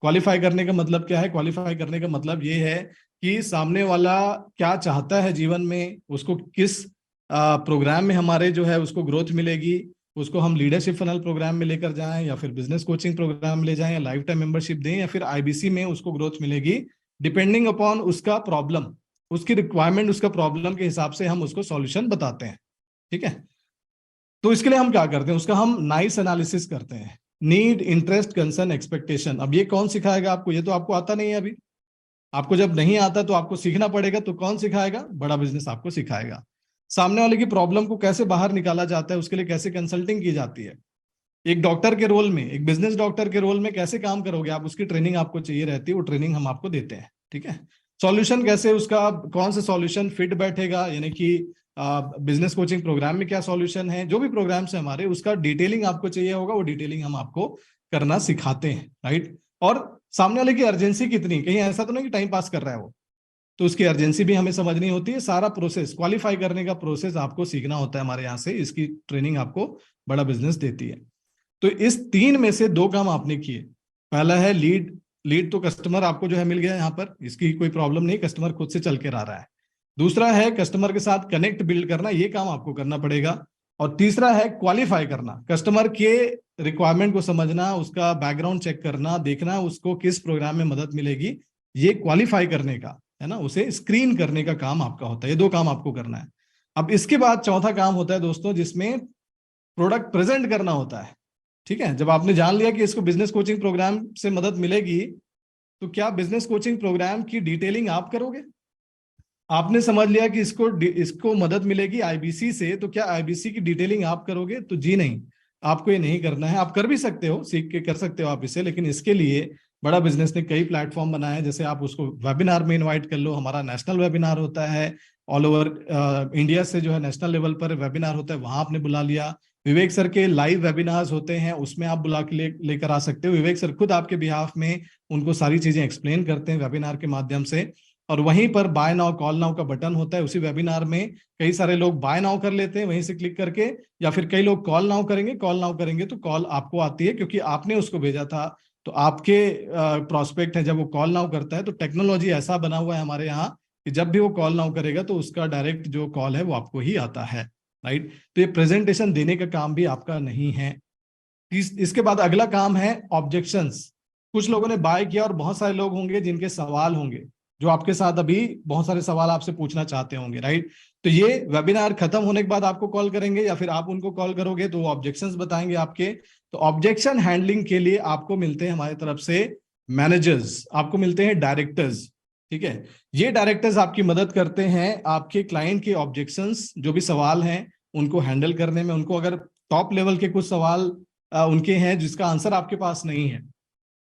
क्वालिफाई करने का मतलब क्या है? क्वालिफाई करने का मतलब ये है कि सामने वाला क्या चाहता है जीवन में, उसको किस प्रोग्राम में हमारे जो है उसको ग्रोथ मिलेगी, उसको हम लीडरशिप फनल प्रोग्राम में लेकर जाएं या फिर बिजनेस कोचिंग प्रोग्राम में ले जाएं या लाइफ टाइम मेंबरशिप दें या फिर आईबीसी में उसको ग्रोथ मिलेगी, डिपेंडिंग अपॉन उसका प्रॉब्लम, उसकी रिक्वायरमेंट, उसका प्रॉब्लम के हिसाब से हम उसको सॉल्यूशन बताते हैं, ठीक है। तो इसके लिए हम क्या करते हैं? उसका हम नाइस एनालिसिस करते हैं, नीड, इंटरेस्ट, कंसर्न, एक्सपेक्टेशन। अब ये कौन सिखाएगा आपको? ये तो आपको आता नहीं है अभी। आपको जब नहीं आता तो आपको सीखना पड़ेगा। तो कौन सिखाएगा? बड़ा बिजनेस आपको सिखाएगा। सामने वाले की प्रॉब्लम को कैसे बाहर निकाला जाता है, उसके लिए कैसे कंसल्टिंग की जाती है। एक डॉक्टर के रोल में, एक बिजनेस डॉक्टर के रोल में कैसे काम करोगे आप, उसकी ट्रेनिंग आपको चाहिए रहती है, वो ट्रेनिंग हम आपको देते हैं, ठीक है। सॉल्यूशन कैसे, उसका कौन सा सॉल्यूशन फिट बैठेगा, यानी कि बिजनेस कोचिंग प्रोग्राम में क्या सॉल्यूशन है, जो भी प्रोग्राम्स है हमारे, उसका डिटेलिंग आपको चाहिए होगा, वो डिटेलिंग हम आपको करना सिखाते हैं, राइट। और सामने वाले की अर्जेंसी कितनी, कहीं ऐसा तो नहीं कि टाइम पास कर रहा है वो, तो उसकी अर्जेंसी भी हमें समझनी होती है। सारा प्रोसेस, क्वालिफाई करने का प्रोसेस आपको सीखना होता है हमारे यहाँ से। इसकी ट्रेनिंग आपको बड़ा बिजनेस देती है। तो इस तीन में से दो काम आपने किए। पहला है लीड। लीड तो कस्टमर आपको जो है मिल गया यहाँ पर, इसकी कोई प्रॉब्लम नहीं, कस्टमर खुद से चल के आ रहा है। दूसरा है कस्टमर के साथ कनेक्ट बिल्ड करना, ये काम आपको करना पड़ेगा। और तीसरा है क्वालिफाई करना, कस्टमर के रिक्वायरमेंट को समझना, उसका बैकग्राउंड चेक करना, देखना उसको किस प्रोग्राम में मदद मिलेगी, ये क्वालिफाई करने का है ना, उसे स्क्रीन करने का काम आपका होता है। ये दो काम आपको करना है। अब इसके बाद चौथा काम होता है दोस्तों, जिसमें प्रोडक्ट प्रेजेंट करना होता है, ठीक है। जब आपने जान लिया कि इसको बिजनेस कोचिंग प्रोग्राम से मदद मिलेगी, तो क्या बिजनेस कोचिंग प्रोग्राम की डिटेलिंग आप करोगे? आपने समझ लिया कि इसको मदद मिलेगी आईबीसी से, तो क्या आईबीसी की डिटेलिंग आप करोगे? तो जी नहीं, आपको ये नहीं करना है। आप कर भी सकते हो, सीख के कर सकते हो आप इसे, लेकिन इसके लिए बड़ा बिजनेस ने कई प्लेटफॉर्म बनाए हैं। जैसे आप उसको वेबिनार में इनवाइट कर लो, हमारा नेशनल वेबिनार होता है, ऑल ओवर इंडिया से जो है नेशनल लेवल पर वेबिनार होता है, वहां आपने बुला लिया। विवेक सर के लाइव वेबिनार्स होते हैं, उसमें आप बुला के लेकर आ सकते हो। विवेक सर खुद आपके बिहाफ में उनको सारी चीजें एक्सप्लेन करते हैं वेबिनार के माध्यम से। और वहीं पर बाय नाउ कॉल नाउ का बटन होता है, उसी वेबिनार में कई सारे लोग बाय नाउ कर लेते हैं वहीं से क्लिक करके, या फिर कई लोग कॉल नाउ करेंगे। कॉल नाउ करेंगे तो कॉल आपको आती है, क्योंकि आपने उसको भेजा था। तो आपके प्रोस्पेक्ट है, जब वो कॉल नाउ करता है तो टेक्नोलॉजी ऐसा बना हुआ है हमारे यहाँ कि जब भी वो कॉल नाउ करेगा तो उसका डायरेक्ट जो कॉल है वो आपको ही आता है, राइट। तो ये प्रेजेंटेशन देने का काम भी आपका नहीं है। इसके बाद अगला काम है ऑब्जेक्शंस। कुछ लोगों ने बाय किया और बहुत सारे लोग होंगे जिनके सवाल होंगे, जो आपके साथ अभी बहुत सारे सवाल आपसे पूछना चाहते होंगे, राइट। तो ये वेबिनार खत्म होने के बाद आपको कॉल करेंगे या फिर आप उनको कॉल करोगे, तो वो ऑब्जेक्शंस बताएंगे आपके। तो ऑब्जेक्शन हैंडलिंग के लिए आपको मिलते हैं हमारी तरफ से मैनेजर्स, आपको मिलते हैं डायरेक्टर्स, ठीक है। ये डायरेक्टर्स आपकी मदद करते हैं आपके क्लाइंट के ऑब्जेक्शंस, जो भी सवाल हैं उनको हैंडल करने में। उनको अगर टॉप लेवल के कुछ सवाल उनके हैं जिसका आंसर आपके पास नहीं है,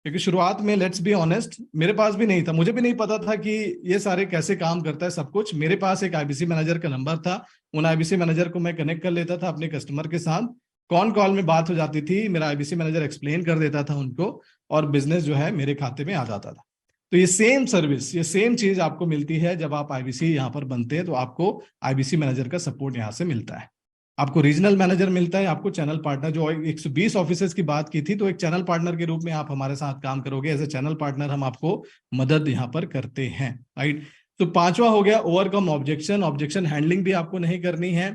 क्योंकि शुरुआत में लेट्स बी ऑनेस्ट मेरे पास भी नहीं था, मुझे भी नहीं पता था कि ये सारे कैसे काम करता है सब कुछ। मेरे पास एक आईबीसी मैनेजर का नंबर था, उन आईबीसी मैनेजर को मैं कनेक्ट कर लेता था अपने कस्टमर के साथ, कॉल में बात हो जाती थी, मेरा आईबीसी मैनेजर एक्सप्लेन कर देता था उनको, और बिजनेस जो है मेरे खाते में आ जाता था। तो ये सेम सर्विस, ये सेम चीज आपको मिलती है जब आप आईबीसी यहाँ पर बनते हैं, तो आपको आईबीसी मैनेजर का सपोर्ट यहाँ से मिलता है। आपको रीजनल मैनेजर मिलता है, आपको चैनल पार्टनर, जो 120 ऑफिसर्स की बात की थी, तो एक चैनल पार्टनर के रूप में आप हमारे साथ काम करोगे। एज ए चैनल पार्टनर हम आपको मदद यहाँ पर करते हैं, राइट। तो पांचवा हो गया ओवरकम ऑब्जेक्शन। ऑब्जेक्शन हैंडलिंग भी आपको नहीं करनी है,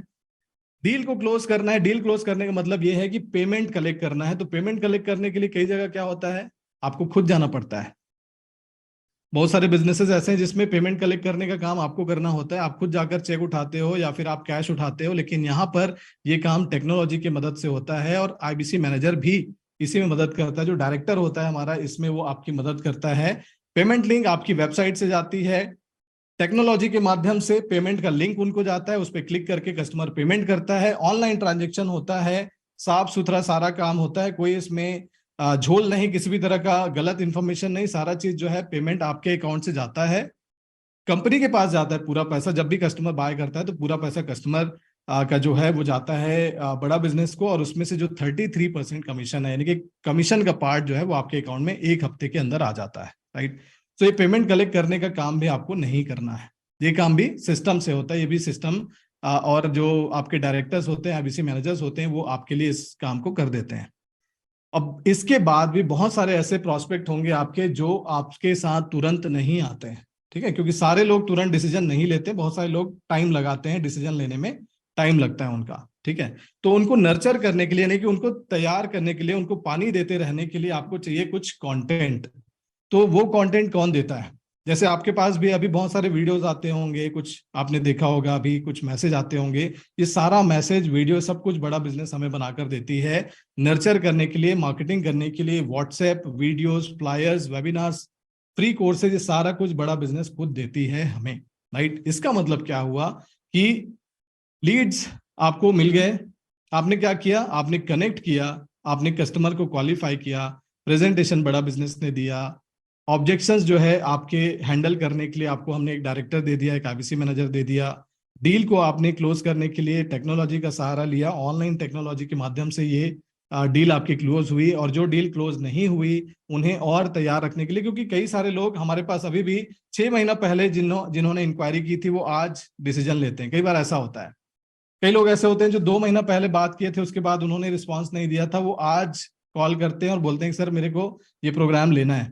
डील को क्लोज करना है। डील क्लोज करने का मतलब यह है कि पेमेंट कलेक्ट करना है। तो पेमेंट कलेक्ट करने के लिए कई जगह क्या होता है, आपको खुद जाना पड़ता है। बहुत सारे बिजनेसेस ऐसे हैं जिसमें पेमेंट कलेक्ट करने का काम आपको करना होता है, आप खुद जाकर चेक उठाते हो या फिर आप कैश उठाते हो, लेकिन यहाँ पर ये काम टेक्नोलॉजी की मदद से होता है। और आईबीसी मैनेजर भी इसी में मदद करता है, जो डायरेक्टर होता है हमारा इसमें, वो आपकी मदद करता है। पेमेंट लिंक आपकी वेबसाइट से जाती है, टेक्नोलॉजी के माध्यम से पेमेंट का लिंक उनको जाता है, उस पर क्लिक करके कस्टमर पेमेंट करता है, ऑनलाइन ट्रांजेक्शन होता है, साफ सुथरा सारा काम होता है, कोई इसमें झोल नहीं, किसी भी तरह का गलत इंफॉर्मेशन नहीं, सारा चीज जो है पेमेंट आपके अकाउंट से जाता है, कंपनी के पास जाता है पूरा पैसा। जब भी कस्टमर बाय करता है तो पूरा पैसा कस्टमर का जो है वो जाता है बड़ा बिजनेस को, और उसमें से जो 33% कमीशन है, यानी कि कमीशन का पार्ट जो है वो आपके अकाउंट में एक हफ्ते के अंदर आ जाता है, राइट। तो ये पेमेंट कलेक्ट करने का काम भी आपको नहीं करना है, ये काम भी सिस्टम से होता है, ये भी सिस्टम और जो आपके डायरेक्टर्स होते हैं, आईबीसी मैनेजर्स होते हैं, वो आपके लिए इस काम को कर देते हैं। अब इसके बाद भी बहुत सारे ऐसे प्रोस्पेक्ट होंगे आपके जो आपके साथ तुरंत नहीं आते हैं, ठीक है, क्योंकि सारे लोग तुरंत डिसीजन नहीं लेते, बहुत सारे लोग टाइम लगाते हैं, डिसीजन लेने में टाइम लगता है उनका, ठीक है। तो उनको नर्चर करने के लिए, यानी कि उनको तैयार करने के लिए, उनको पानी देते रहने के लिए आपको चाहिए कुछ कंटेंट। तो वो कंटेंट कौन देता है? जैसे आपके पास भी अभी बहुत सारे वीडियोस आते होंगे, कुछ आपने देखा होगा, अभी कुछ मैसेज आते होंगे, ये सारा मैसेज वीडियो सब कुछ बड़ा बिजनेस हमें बनाकर देती है, नर्चर करने के लिए, मार्केटिंग करने के लिए, WhatsApp videos, flyers, webinars, free courses, ये सारा कुछ बड़ा बिजनेस खुद देती है हमें, राइट। इसका मतलब क्या हुआ कि लीड्स आपको मिल गए, आपने क्या किया, आपने कनेक्ट किया, आपने कस्टमर को क्वालिफाई किया, प्रेजेंटेशन बड़ा बिजनेस ने दिया, ऑब्जेक्शंस जो है आपके हैंडल करने के लिए आपको हमने एक डायरेक्टर दे दिया, एक आईबीसी मैनेजर दे दिया, डील को आपने क्लोज करने के लिए टेक्नोलॉजी का सहारा लिया, ऑनलाइन टेक्नोलॉजी के माध्यम से ये डील आपकी क्लोज हुई, और जो डील क्लोज नहीं हुई उन्हें और तैयार रखने के लिए, क्योंकि कई सारे लोग हमारे पास अभी भी 6 महीना पहले जिन्होंने इंक्वायरी की थी वो आज डिसीजन लेते हैं, कई बार ऐसा होता है। कई लोग ऐसे होते हैं जो 2 महीना पहले बात किए थे, उसके बाद उन्होंने रिस्पांस नहीं दिया था, वो आज कॉल करते हैं और बोलते हैं सर मेरे को ये प्रोग्राम लेना है।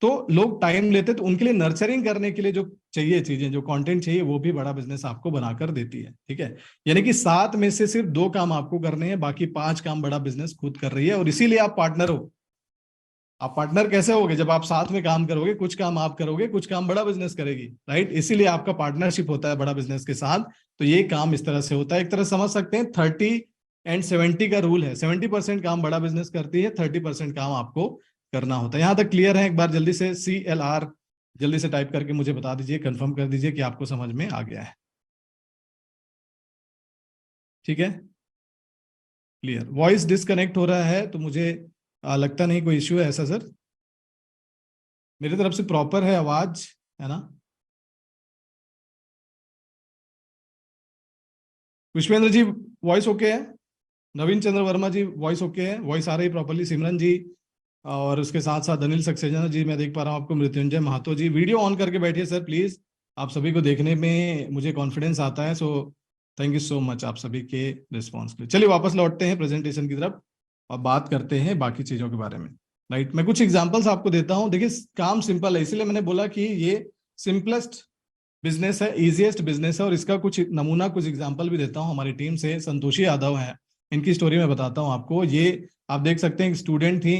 तो लोग टाइम लेते, तो उनके लिए नर्चरिंग करने के लिए जो चाहिए चीजें, जो कंटेंट चाहिए, वो भी बड़ा बिजनेस आपको बनाकर देती है, ठीक है। यानी कि 7 में से सिर्फ 2 काम आपको करने हैं, बाकी 5 काम बड़ा बिजनेस खुद कर रही है, और इसीलिए आप पार्टनर हो। आप पार्टनर कैसे होगे? जब आप साथ में काम करोगे, कुछ काम आप करोगे, कुछ काम बड़ा बिजनेस करेगी, राइट। इसीलिए आपका पार्टनरशिप होता है बड़ा बिजनेस के साथ। तो ये काम इस तरह से होता है, एक तरह समझ सकते हैं 30-70 का रूल है, 70% काम बड़ा बिजनेस करती है, 30% काम आपको करना होता है। यहां तक क्लियर है? एक बार जल्दी से CLR जल्दी से टाइप करके मुझे बता दीजिए, कंफर्म कर दीजिए कि आपको समझ में आ गया है, ठीक है, क्लियर। वॉइस डिस्कनेक्ट हो रहा है तो मुझे लगता नहीं कोई इश्यू है ऐसा सर, मेरी तरफ से प्रॉपर है आवाज, है ना? पुष्पेंद्र जी वॉइस ओके है, नवीन चंद्र वर्मा जी वॉइस ओके है, वॉइस आ रही प्रॉपरली, सिमरन जी, और उसके साथ साथ अनिल सक्सेना जी, मैं देख पा रहा हूँ आपको, मृत्युंजय महातो जी, वीडियो ऑन करके बैठिए सर प्लीज, आप सभी को देखने में मुझे कॉन्फिडेंस आता है। So thank you so much आप सभी के रिस्पॉन्स के लिए। चलिए वापस लौटते हैं प्रेजेंटेशन की तरफ और बात करते हैं बाकी चीजों के बारे में, राइट। मैं कुछ एग्जाम्पल्स आपको देता हूँ। देखिए काम सिंपल है, इसीलिए मैंने बोला कि ये सिंपलेस्ट बिजनेस है, इजीएस्ट बिजनेस है, और इसका कुछ नमूना, कुछ एग्जांपल भी देता हूं। हमारी टीम से संतोषी यादव है, इनकी स्टोरी मैं बताता हूं आपको। ये आप देख सकते हैं, एक स्टूडेंट थी,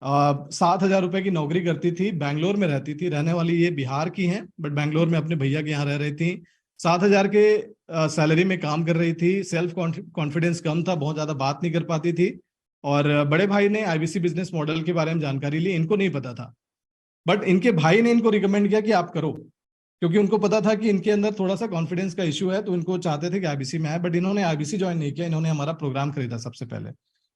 7,000 रुपए की नौकरी करती थी, बैंगलोर में रहती थी, रहने वाली ये बिहार की हैं, बट बैंगलोर में अपने भैया के यहाँ रह रही थी। 7,000 के सैलरी में काम कर रही थी, सेल्फ कॉन्फिडेंस कम था, बहुत ज्यादा बात नहीं कर पाती थी, और बड़े भाई ने आईबीसी बिजनेस मॉडल के बारे में जानकारी ली, इनको नहीं पता था, बट इनके भाई ने इनको रिकमेंड किया कि आप करो, क्योंकि उनको पता था कि इनके अंदर थोड़ा सा कॉन्फिडेंस का इशू है, तो इनको चाहते थे कि आईबीसी में आए, बट इन्होंने आईबीसी ज्वाइन नहीं किया, इन्होंने हमारा प्रोग्राम खरीदा सबसे पहले,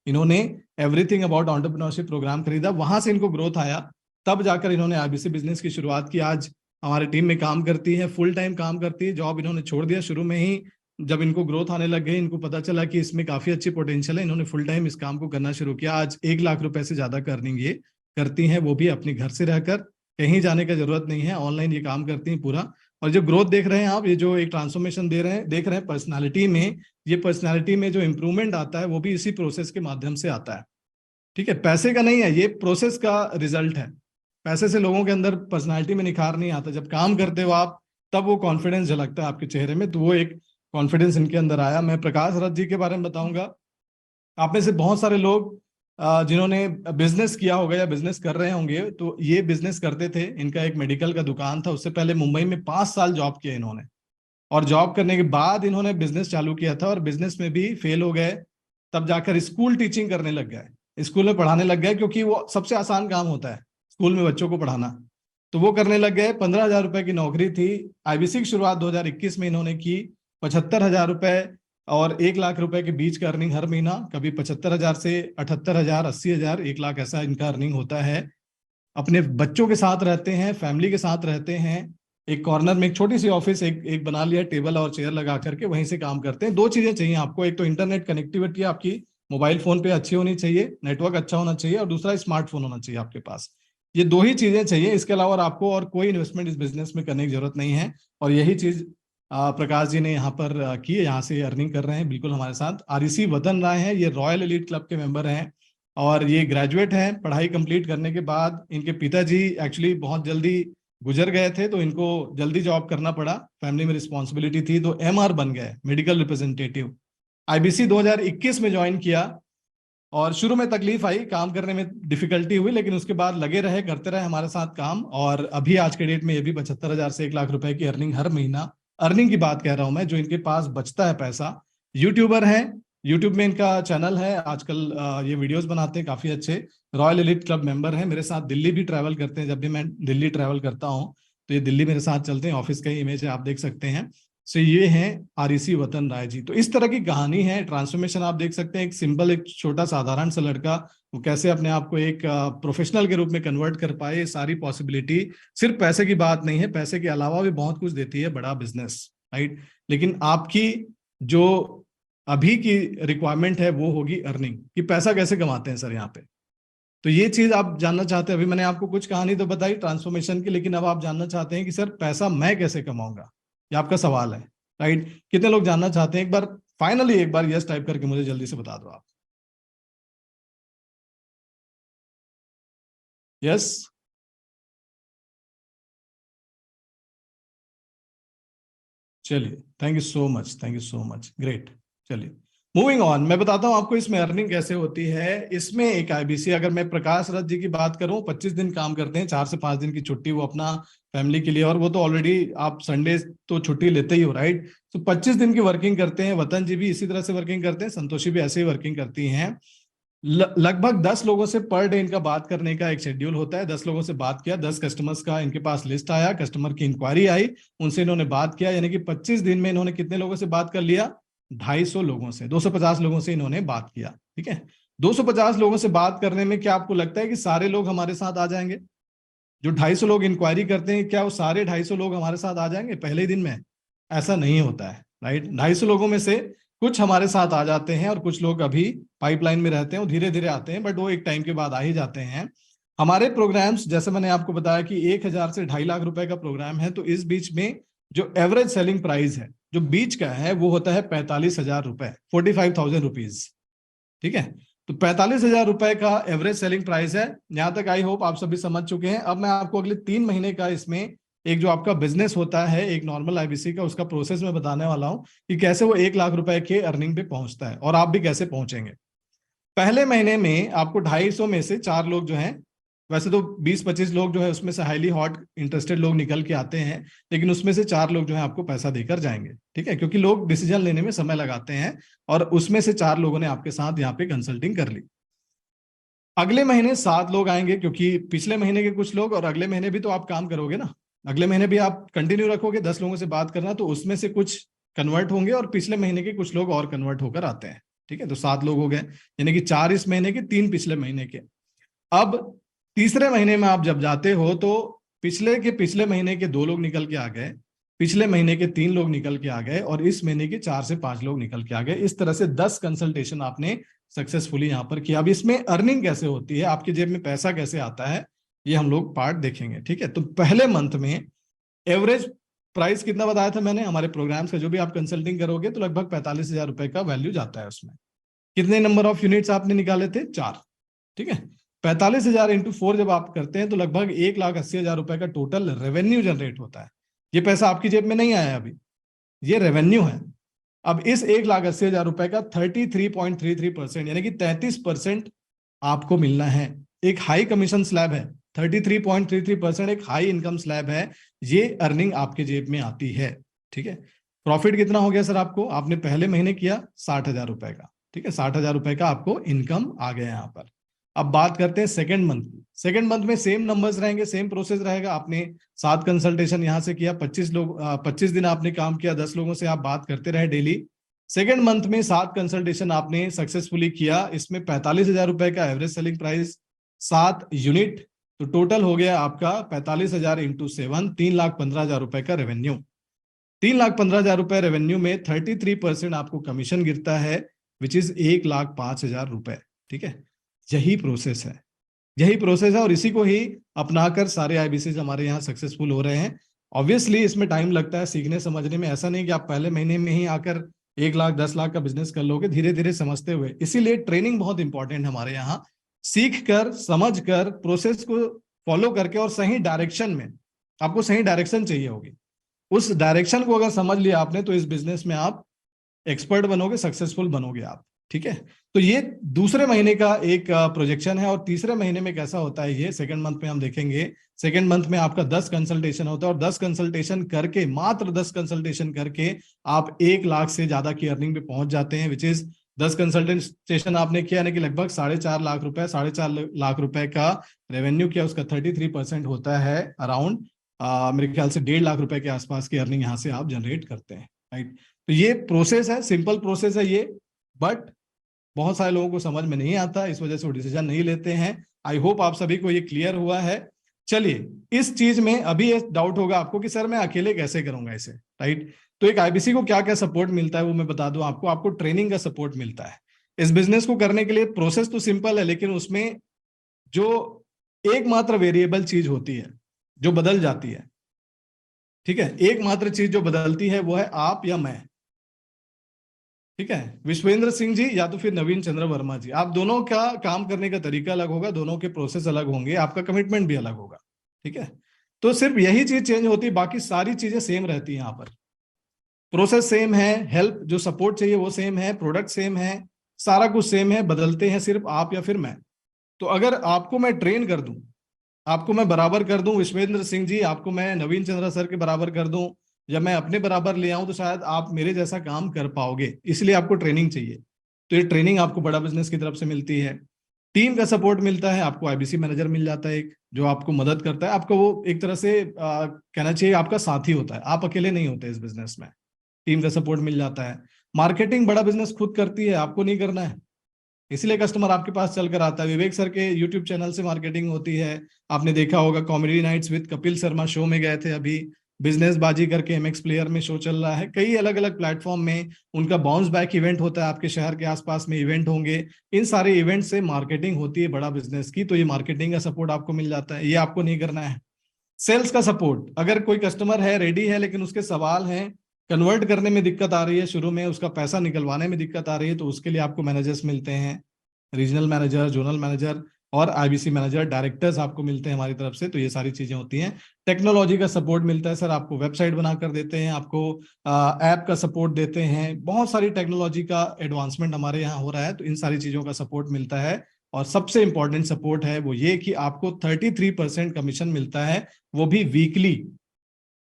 इन्होंने एवरीथिंग अबाउट एंटरप्रेन्योरशिप प्रोग्राम खरीदा, वहां से इनको ग्रोथ आया, तब जाकर इन्होंने आईबीसी बिजनेस की शुरुआत की। आज हमारी टीम में काम करती है, फुल टाइम काम करती है, जॉब इन्होंने छोड़ दिया शुरू में ही, जब इनको ग्रोथ आने लग गई, इनको पता चला कि इसमें काफी अच्छी पोटेंशियल है, इन्होंने फुल टाइम इस काम को करना शुरू किया। आज 1 लाख रुपए से ज्यादा का अर्निंग ये करती हैं, वो भी अपने घर से रहकर, कहीं जाने का जरूरत नहीं है, ऑनलाइन ये काम करती हैं पूरा। और जो ग्रोथ देख रहे हैं आप, ये जो एक ट्रांसफॉर्मेशन देख रहे हैं पर्सनालिटी में, ये पर्सनालिटी में जो इंप्रूवमेंट आता है वो भी इसी प्रोसेस के माध्यम से आता है, ठीक है, पैसे का नहीं है, ये प्रोसेस का रिजल्ट है। पैसे से लोगों के अंदर पर्सनालिटी में निखार नहीं आता, जब काम करते हो आप तब वो कॉन्फिडेंस झलकता है आपके चेहरे में, तो वो एक कॉन्फिडेंस इनके अंदर आया। मैं प्रकाश रथ जी के बारे में बताऊंगा। आप में से बहुत सारे लोग जिन्होंने बिजनेस किया होगा या बिजनेस कर रहे होंगे, तो ये बिजनेस करते थे, इनका एक मेडिकल का दुकान था, उससे पहले मुंबई में 5 साल जॉब किया इन्होंने, और जॉब करने के बाद इन्होंने बिजनेस चालू किया था, और बिजनेस में भी फेल हो गए, तब जाकर स्कूल टीचिंग करने लग गए, स्कूल में पढ़ाने लग गए, क्योंकि वो सबसे आसान काम होता है स्कूल में बच्चों को पढ़ाना। तो वो करने लग गए। 15,000 रुपए की नौकरी थी। आईबीसी की शुरुआत 2021 में इन्होंने की। 75,000 रुपए और 1 लाख रुपए के बीच का अर्निंग हर महीना, कभी 75,000 से 78,000, 80,000, 1 लाख ऐसा इनका अर्निंग होता है। अपने बच्चों के साथ रहते हैं, फैमिली के साथ रहते हैं। एक कॉर्नर में एक छोटी सी ऑफिस एक बना लिया, टेबल और चेयर लगा करके वहीं से काम करते हैं। दो चीजें चाहिए आपको, एक तो इंटरनेट कनेक्टिविटी आपकी मोबाइल फोन पे अच्छी होनी चाहिए, नेटवर्क अच्छा होना चाहिए, और दूसरा स्मार्टफोन होना चाहिए आपके पास। ये दो ही चीजें चाहिए, इसके अलावा आपको और कोई इन्वेस्टमेंट इस बिजनेस में करने की जरूरत नहीं है। और यही चीज प्रकाश जी ने यहाँ पर की है, यहाँ से अर्निंग कर रहे हैं बिल्कुल हमारे साथ। आरईसी वतन राय हैं, ये रॉयल एलीट क्लब के मेंबर हैं और ये ग्रेजुएट हैं। पढ़ाई कंप्लीट करने के बाद इनके पिताजी एक्चुअली बहुत जल्दी गुजर गए थे, तो इनको जल्दी जॉब करना पड़ा, फैमिली में रिस्पॉन्सिबिलिटी थी, तो एमआर बन गए, मेडिकल रिप्रेजेंटेटिव। आईबीसी 2021 में ज्वाइन किया और शुरू में तकलीफ आई, काम करने में डिफिकल्टी हुई, लेकिन उसके बाद लगे रहे, करते रहे हमारे साथ काम। और अभी आज के डेट में ये भी 75,000 से 1 लाख रुपए की अर्निंग हर महीना, अर्निंग की बात कह रहा हूं मैं, जो इनके पास बचता है पैसा। यूट्यूबर हैं, यूट्यूब में इनका चैनल है आजकल, ये वीडियोस बनाते हैं काफी अच्छे। रॉयल एलिट क्लब मेंबर हैं, मेरे साथ दिल्ली भी ट्रैवल करते हैं। जब भी मैं दिल्ली ट्रैवल करता हूं तो ये दिल्ली मेरे साथ चलते हैं, ऑफिस का ही इमेज है, आप देख सकते हैं। सो ये हैं आरईसी वतन राय जी। तो इस तरह की कहानी है, ट्रांसफॉर्मेशन आप देख सकते हैं। एक सिंपल, एक छोटा साधारण सा लड़का, वो कैसे अपने आप को एक प्रोफेशनल के रूप में कन्वर्ट कर पाए। ये सारी पॉसिबिलिटी सिर्फ पैसे की बात नहीं है, पैसे के अलावा भी बहुत कुछ देती है बड़ा बिजनेस, राइट। लेकिन आपकी जो अभी की रिक्वायरमेंट है वो होगी अर्निंग, कि पैसा कैसे कमाते हैं सर यहाँ पे। तो ये चीज आप जानना चाहते हैं। अभी मैंने आपको कुछ कहानी तो बताई ट्रांसफॉर्मेशन की, लेकिन अब आप जानना चाहते हैं कि सर पैसा मैं कैसे कमाऊंगा, ये आपका सवाल है, राइट। कितने लोग जानना चाहते हैं? एक बार फाइनली एक बार यस टाइप करके मुझे जल्दी से बता दो आप। यस, चलिए, thank you so much, thank you so much, great. चलिए मूविंग ऑन, मैं बताता हूं आपको इसमें अर्निंग कैसे होती है। इसमें एक आईबीसी, अगर मैं प्रकाश रथ जी की बात करूं, 25 दिन काम करते हैं, 4 से 5 दिन की छुट्टी वो अपना फैमिली के लिए, और वो तो ऑलरेडी आप संडे तो छुट्टी लेते ही हो, राइट। तो 25 दिन की वर्किंग करते हैं। वतन जी भी इसी तरह से वर्किंग करते हैं, संतोषी भी ऐसे ही वर्किंग करती हैं। लगभग 10 लोगों से पर डे इनका बात करने का एक शेड्यूल होता है। 10 लोगों से बात किया, 10 कस्टमर्स का इनके पास लिस्ट आया, कस्टमर की इंक्वायरी आई, उनसे इन्होंने बात किया, यानी कि 25 दिन में इन्होंने कितने लोगों से बात कर लिया? 250 लोगों से, 250 लोगों से इन्होंने बात किया, ठीक है। 250 लोगों से बात करने में क्या आपको लगता है कि सारे लोग हमारे साथ आ जाएंगे? जो 250 लोग इंक्वायरी करते हैं, क्या वो सारे 250 लोग हमारे साथ आ जाएंगे पहले ही दिन में? ऐसा नहीं होता है, राइट। 250 लोगों में से कुछ हमारे साथ आ जाते हैं और कुछ लोग अभी पाइपलाइन में रहते हैं, वो धीरे धीरे आते हैं, बट वो एक टाइम के बाद आ ही जाते हैं। हमारे प्रोग्राम्स, जैसे मैंने आपको बताया कि 1,000 से 2.5 लाख रुपए का प्रोग्राम है, तो इस बीच में जो एवरेज सेलिंग प्राइस है, जो बीच का है, वो होता है 45,000 रुपए, 45,000 रुपीज, ठीक है। तो 45,000 रुपए का एवरेज सेलिंग प्राइस है। यहां तक आई होप आप सभी समझ चुके हैं। अब मैं आपको अगले 3 महीने का इसमें एक जो आपका बिजनेस होता है एक नॉर्मल आईबीसी का, उसका प्रोसेस मैं बताने वाला हूं कि कैसे वो 1 लाख रुपए के अर्निंग पे पहुंचता है, और आप भी कैसे पहुंचेंगे। पहले महीने में आपको 250 में से 4 लोग जो हैं, वैसे तो 20-25 लोग जो है उसमें से हाईली हॉट इंटरेस्टेड लोग निकल के आते हैं, लेकिन उसमें से 4 लोग जो है आपको पैसा देकर जाएंगे, ठीक है, क्योंकि लोग डिसीजन लेने में समय लगाते हैं, और उसमें से 4 लोगों ने आपके साथ यहाँ पे कंसल्टिंग कर ली। अगले महीने 7 लोग आएंगे, क्योंकि पिछले महीने के कुछ लोग, और अगले महीने भी तो आप काम करोगे ना, अगले महीने भी आप कंटिन्यू रखोगे 10 लोगों से बात करना, तो उसमें से कुछ कन्वर्ट होंगे और पिछले महीने के कुछ लोग और कन्वर्ट होकर आते हैं, ठीक है। तो 7 लोग हो गए, यानी कि 4 इस महीने के, 3 पिछले महीने के। अब तीसरे महीने में आप जब जाते हो तो पिछले महीने के 2 लोग निकल के आ गए, पिछले महीने के 3 लोग निकल के आ गए, और इस महीने के 4 से 5 लोग निकल के आ गए। इस तरह से 10 कंसल्टेशन आपने सक्सेसफुली यहां पर किया। अब इसमें अर्निंग कैसे होती है, आपकी जेब में पैसा कैसे आता है, ये हम लोग पार्ट देखेंगे, ठीक है। तो पहले मंथ में एवरेज प्राइस कितना बताया था मैंने हमारे प्रोग्राम्स का, जो भी आप कंसल्टिंग करोगे तो लगभग 45,000 रुपए का वैल्यू जाता है उसमें। कितने नंबर ऑफ यूनिट्स आपने निकाले थे? 4, ठीक है। 45,000 इंटू 4 जब आप करते हैं तो लगभग 1,80,000 रुपए का टोटल रेवेन्यू जनरेट होता है। ये पैसा आपकी जेब में नहीं आया अभी, ये रेवेन्यू है। अब इस 1,80,000 रुपए का 33.33% यानी कि 33% आपको मिलना है। एक हाई कमीशन स्लैब है, 33.33% एक हाई इनकम स्लैब है। ये अर्निंग आपके जेब में आती है, ठीक है। प्रॉफिट कितना हो गया सर आपको? आपने पहले महीने किया 60,000 रुपए का, ठीक है, 60,000 रुपए का आपको इनकम आ गया यहाँ पर। अब बात करते हैं सेकंड मंथ की। सेकंड मंथ में सेम नंबर्स रहेंगे, सेम प्रोसेस रहेगा। आपने 7 कंसल्टेशन यहां से किया, 25 दिन आपने काम किया, 10 लोगों से आप बात करते रहे डेली। सेकंड मंथ में 7 कंसल्टेशन आपने सक्सेसफुली किया, इसमें 45,000 रुपए का एवरेज सेलिंग प्राइस, 7 यूनिट, तो टोटल हो गया आपका 45,000 इंटू 7, 3,15,000 रुपए का रेवेन्यू। 3,15,000 रुपए रेवेन्यू में 33% आपको कमीशन गिरता है, विच इज 1,05,000 रुपए। ठीक है, यही प्रोसेस है, यही प्रोसेस है, और इसी को ही अपनाकर सारे आईबीसीज हमारे यहाँ सक्सेसफुल हो रहे हैं। ऑब्वियसली इसमें टाइम लगता है सीखने समझने में, ऐसा नहीं कि आप पहले महीने में ही आकर 1 लाख 10 लाख का बिजनेस कर लोगे, धीरे धीरे समझते हुए। इसीलिए ट्रेनिंग बहुत इंपॉर्टेंट हमारे यहाँ, सीख कर समझ कर प्रोसेस को फॉलो करके और सही डायरेक्शन में, आपको सही डायरेक्शन चाहिए होगी, उस डायरेक्शन को अगर समझ लिया आपने तो इस बिजनेस में आप एक्सपर्ट बनोगे, सक्सेसफुल बनोगे आप। ठीक है, तो ये दूसरे महीने का एक प्रोजेक्शन है। और तीसरे महीने में कैसा होता है ये सेकंड मंथ में हम देखेंगे। सेकंड मंथ में आपका 10 कंसल्टेशन होता है, और 10 कंसल्टेशन करके, मात्र 10 कंसल्टेशन करके आप 1 लाख से ज्यादा की अर्निंग पे पहुंच जाते हैं, विच इज 10 कंसल्टेशन आपने किया, यानी कि लगभग 4.5 लाख रुपए, 4.5 लाख रुपए का रेवेन्यू किया, उसका 33% होता है अराउंड, मेरे ख्याल से 1.5 लाख रुपए के आसपास की अर्निंग यहां से आप जनरेट करते हैं। राइट, तो ये प्रोसेस है, सिंपल प्रोसेस है ये, बट बहुत सारे लोगों को समझ में नहीं आता, इस वजह से वो डिसीजन नहीं लेते हैं। आई होप आप सभी को ये क्लियर हुआ है। चलिए, इस चीज में अभी ये डाउट होगा आपको कि सर मैं अकेले कैसे करूंगा इसे, राइट। तो एक आईबीसी को क्या क्या सपोर्ट मिलता है वो मैं बता दूं आपको। आपको ट्रेनिंग का सपोर्ट मिलता है इस बिजनेस को करने के लिए। प्रोसेस तो सिंपल है, लेकिन उसमें जो एकमात्र वेरिएबल चीज होती है जो बदल जाती है, ठीक है, एकमात्र चीज जो बदलती है वो है आप या मैं। ठीक है, विश्वेंद्र सिंह जी या तो फिर नवीन चंद्र वर्मा जी, आप दोनों का काम करने का तरीका अलग होगा, दोनों के प्रोसेस अलग होंगे, आपका कमिटमेंट भी अलग होगा। ठीक है, तो सिर्फ यही चीज चेंज होती है, बाकी सारी चीजें सेम रहती हैं। यहाँ पर प्रोसेस सेम है, हेल्प जो सपोर्ट चाहिए वो सेम है, प्रोडक्ट सेम है, सारा कुछ सेम है, बदलते हैं सिर्फ आप या फिर मैं। तो अगर आपको मैं ट्रेन कर दूं, आपको मैं बराबर कर दूं विश्वेंद्र सिंह जी, आपको मैं नवीन चंद्रा सर के बराबर कर दूं, या मैं अपने बराबर ले आऊं, तो शायद आप मेरे जैसा काम कर पाओगे। इसलिए आपको ट्रेनिंग चाहिए, तो ये ट्रेनिंग आपको बड़ा बिजनेस की तरफ से मिलती है। टीम का सपोर्ट मिलता है, आपको आईबीसी मैनेजर मिल जाता है एक, जो आपको मदद करता है, आपका वो एक तरह से कहना चाहिए आपका साथी होता है, आप अकेले नहीं होते इस बिजनेस में, टीम का सपोर्ट मिल जाता है। मार्केटिंग बड़ा बिजनेस खुद करती है, आपको नहीं करना है, इसलिए कस्टमर आपके पास चलकर आता है। विवेक सर के यूट्यूब चैनल से मार्केटिंग होती है, आपने देखा होगा comedy nights with Kapil Sharma show में गए थे अभी, बिजनेस बाजी करके एमएक्स प्लेयर में शो चल रहा है, कई अलग अलग प्लेटफॉर्म में उनका बाउंस बैक इवेंट होता है, आपके शहर के आसपास में इवेंट होंगे, इन सारे इवेंट से मार्केटिंग होती है बड़ा बिजनेस की, तो ये मार्केटिंग का सपोर्ट आपको मिल जाता है, ये आपको नहीं करना है। सेल्स का सपोर्ट, अगर कोई कस्टमर है रेडी है लेकिन उसके सवाल हैं, कन्वर्ट करने में दिक्कत आ रही है, शुरू में उसका पैसा निकलवाने में दिक्कत आ रही है, तो उसके लिए आपको मैनेजर्स मिलते हैं, रीजनल मैनेजर, जोनल मैनेजर और आईबीसी मैनेजर, डायरेक्टर्स आपको मिलते हैं हमारी तरफ से, तो ये सारी चीजें होती हैं। टेक्नोलॉजी का सपोर्ट मिलता है सर, आपको वेबसाइट बनाकर देते हैं, आपको ऐप का सपोर्ट देते हैं, बहुत सारी टेक्नोलॉजी का एडवांसमेंट हमारे यहाँ हो रहा है, तो इन सारी चीजों का सपोर्ट मिलता है। और सबसे इंपॉर्टेंट सपोर्ट है वो ये कि आपको 33% कमीशन मिलता है, वो भी वीकली।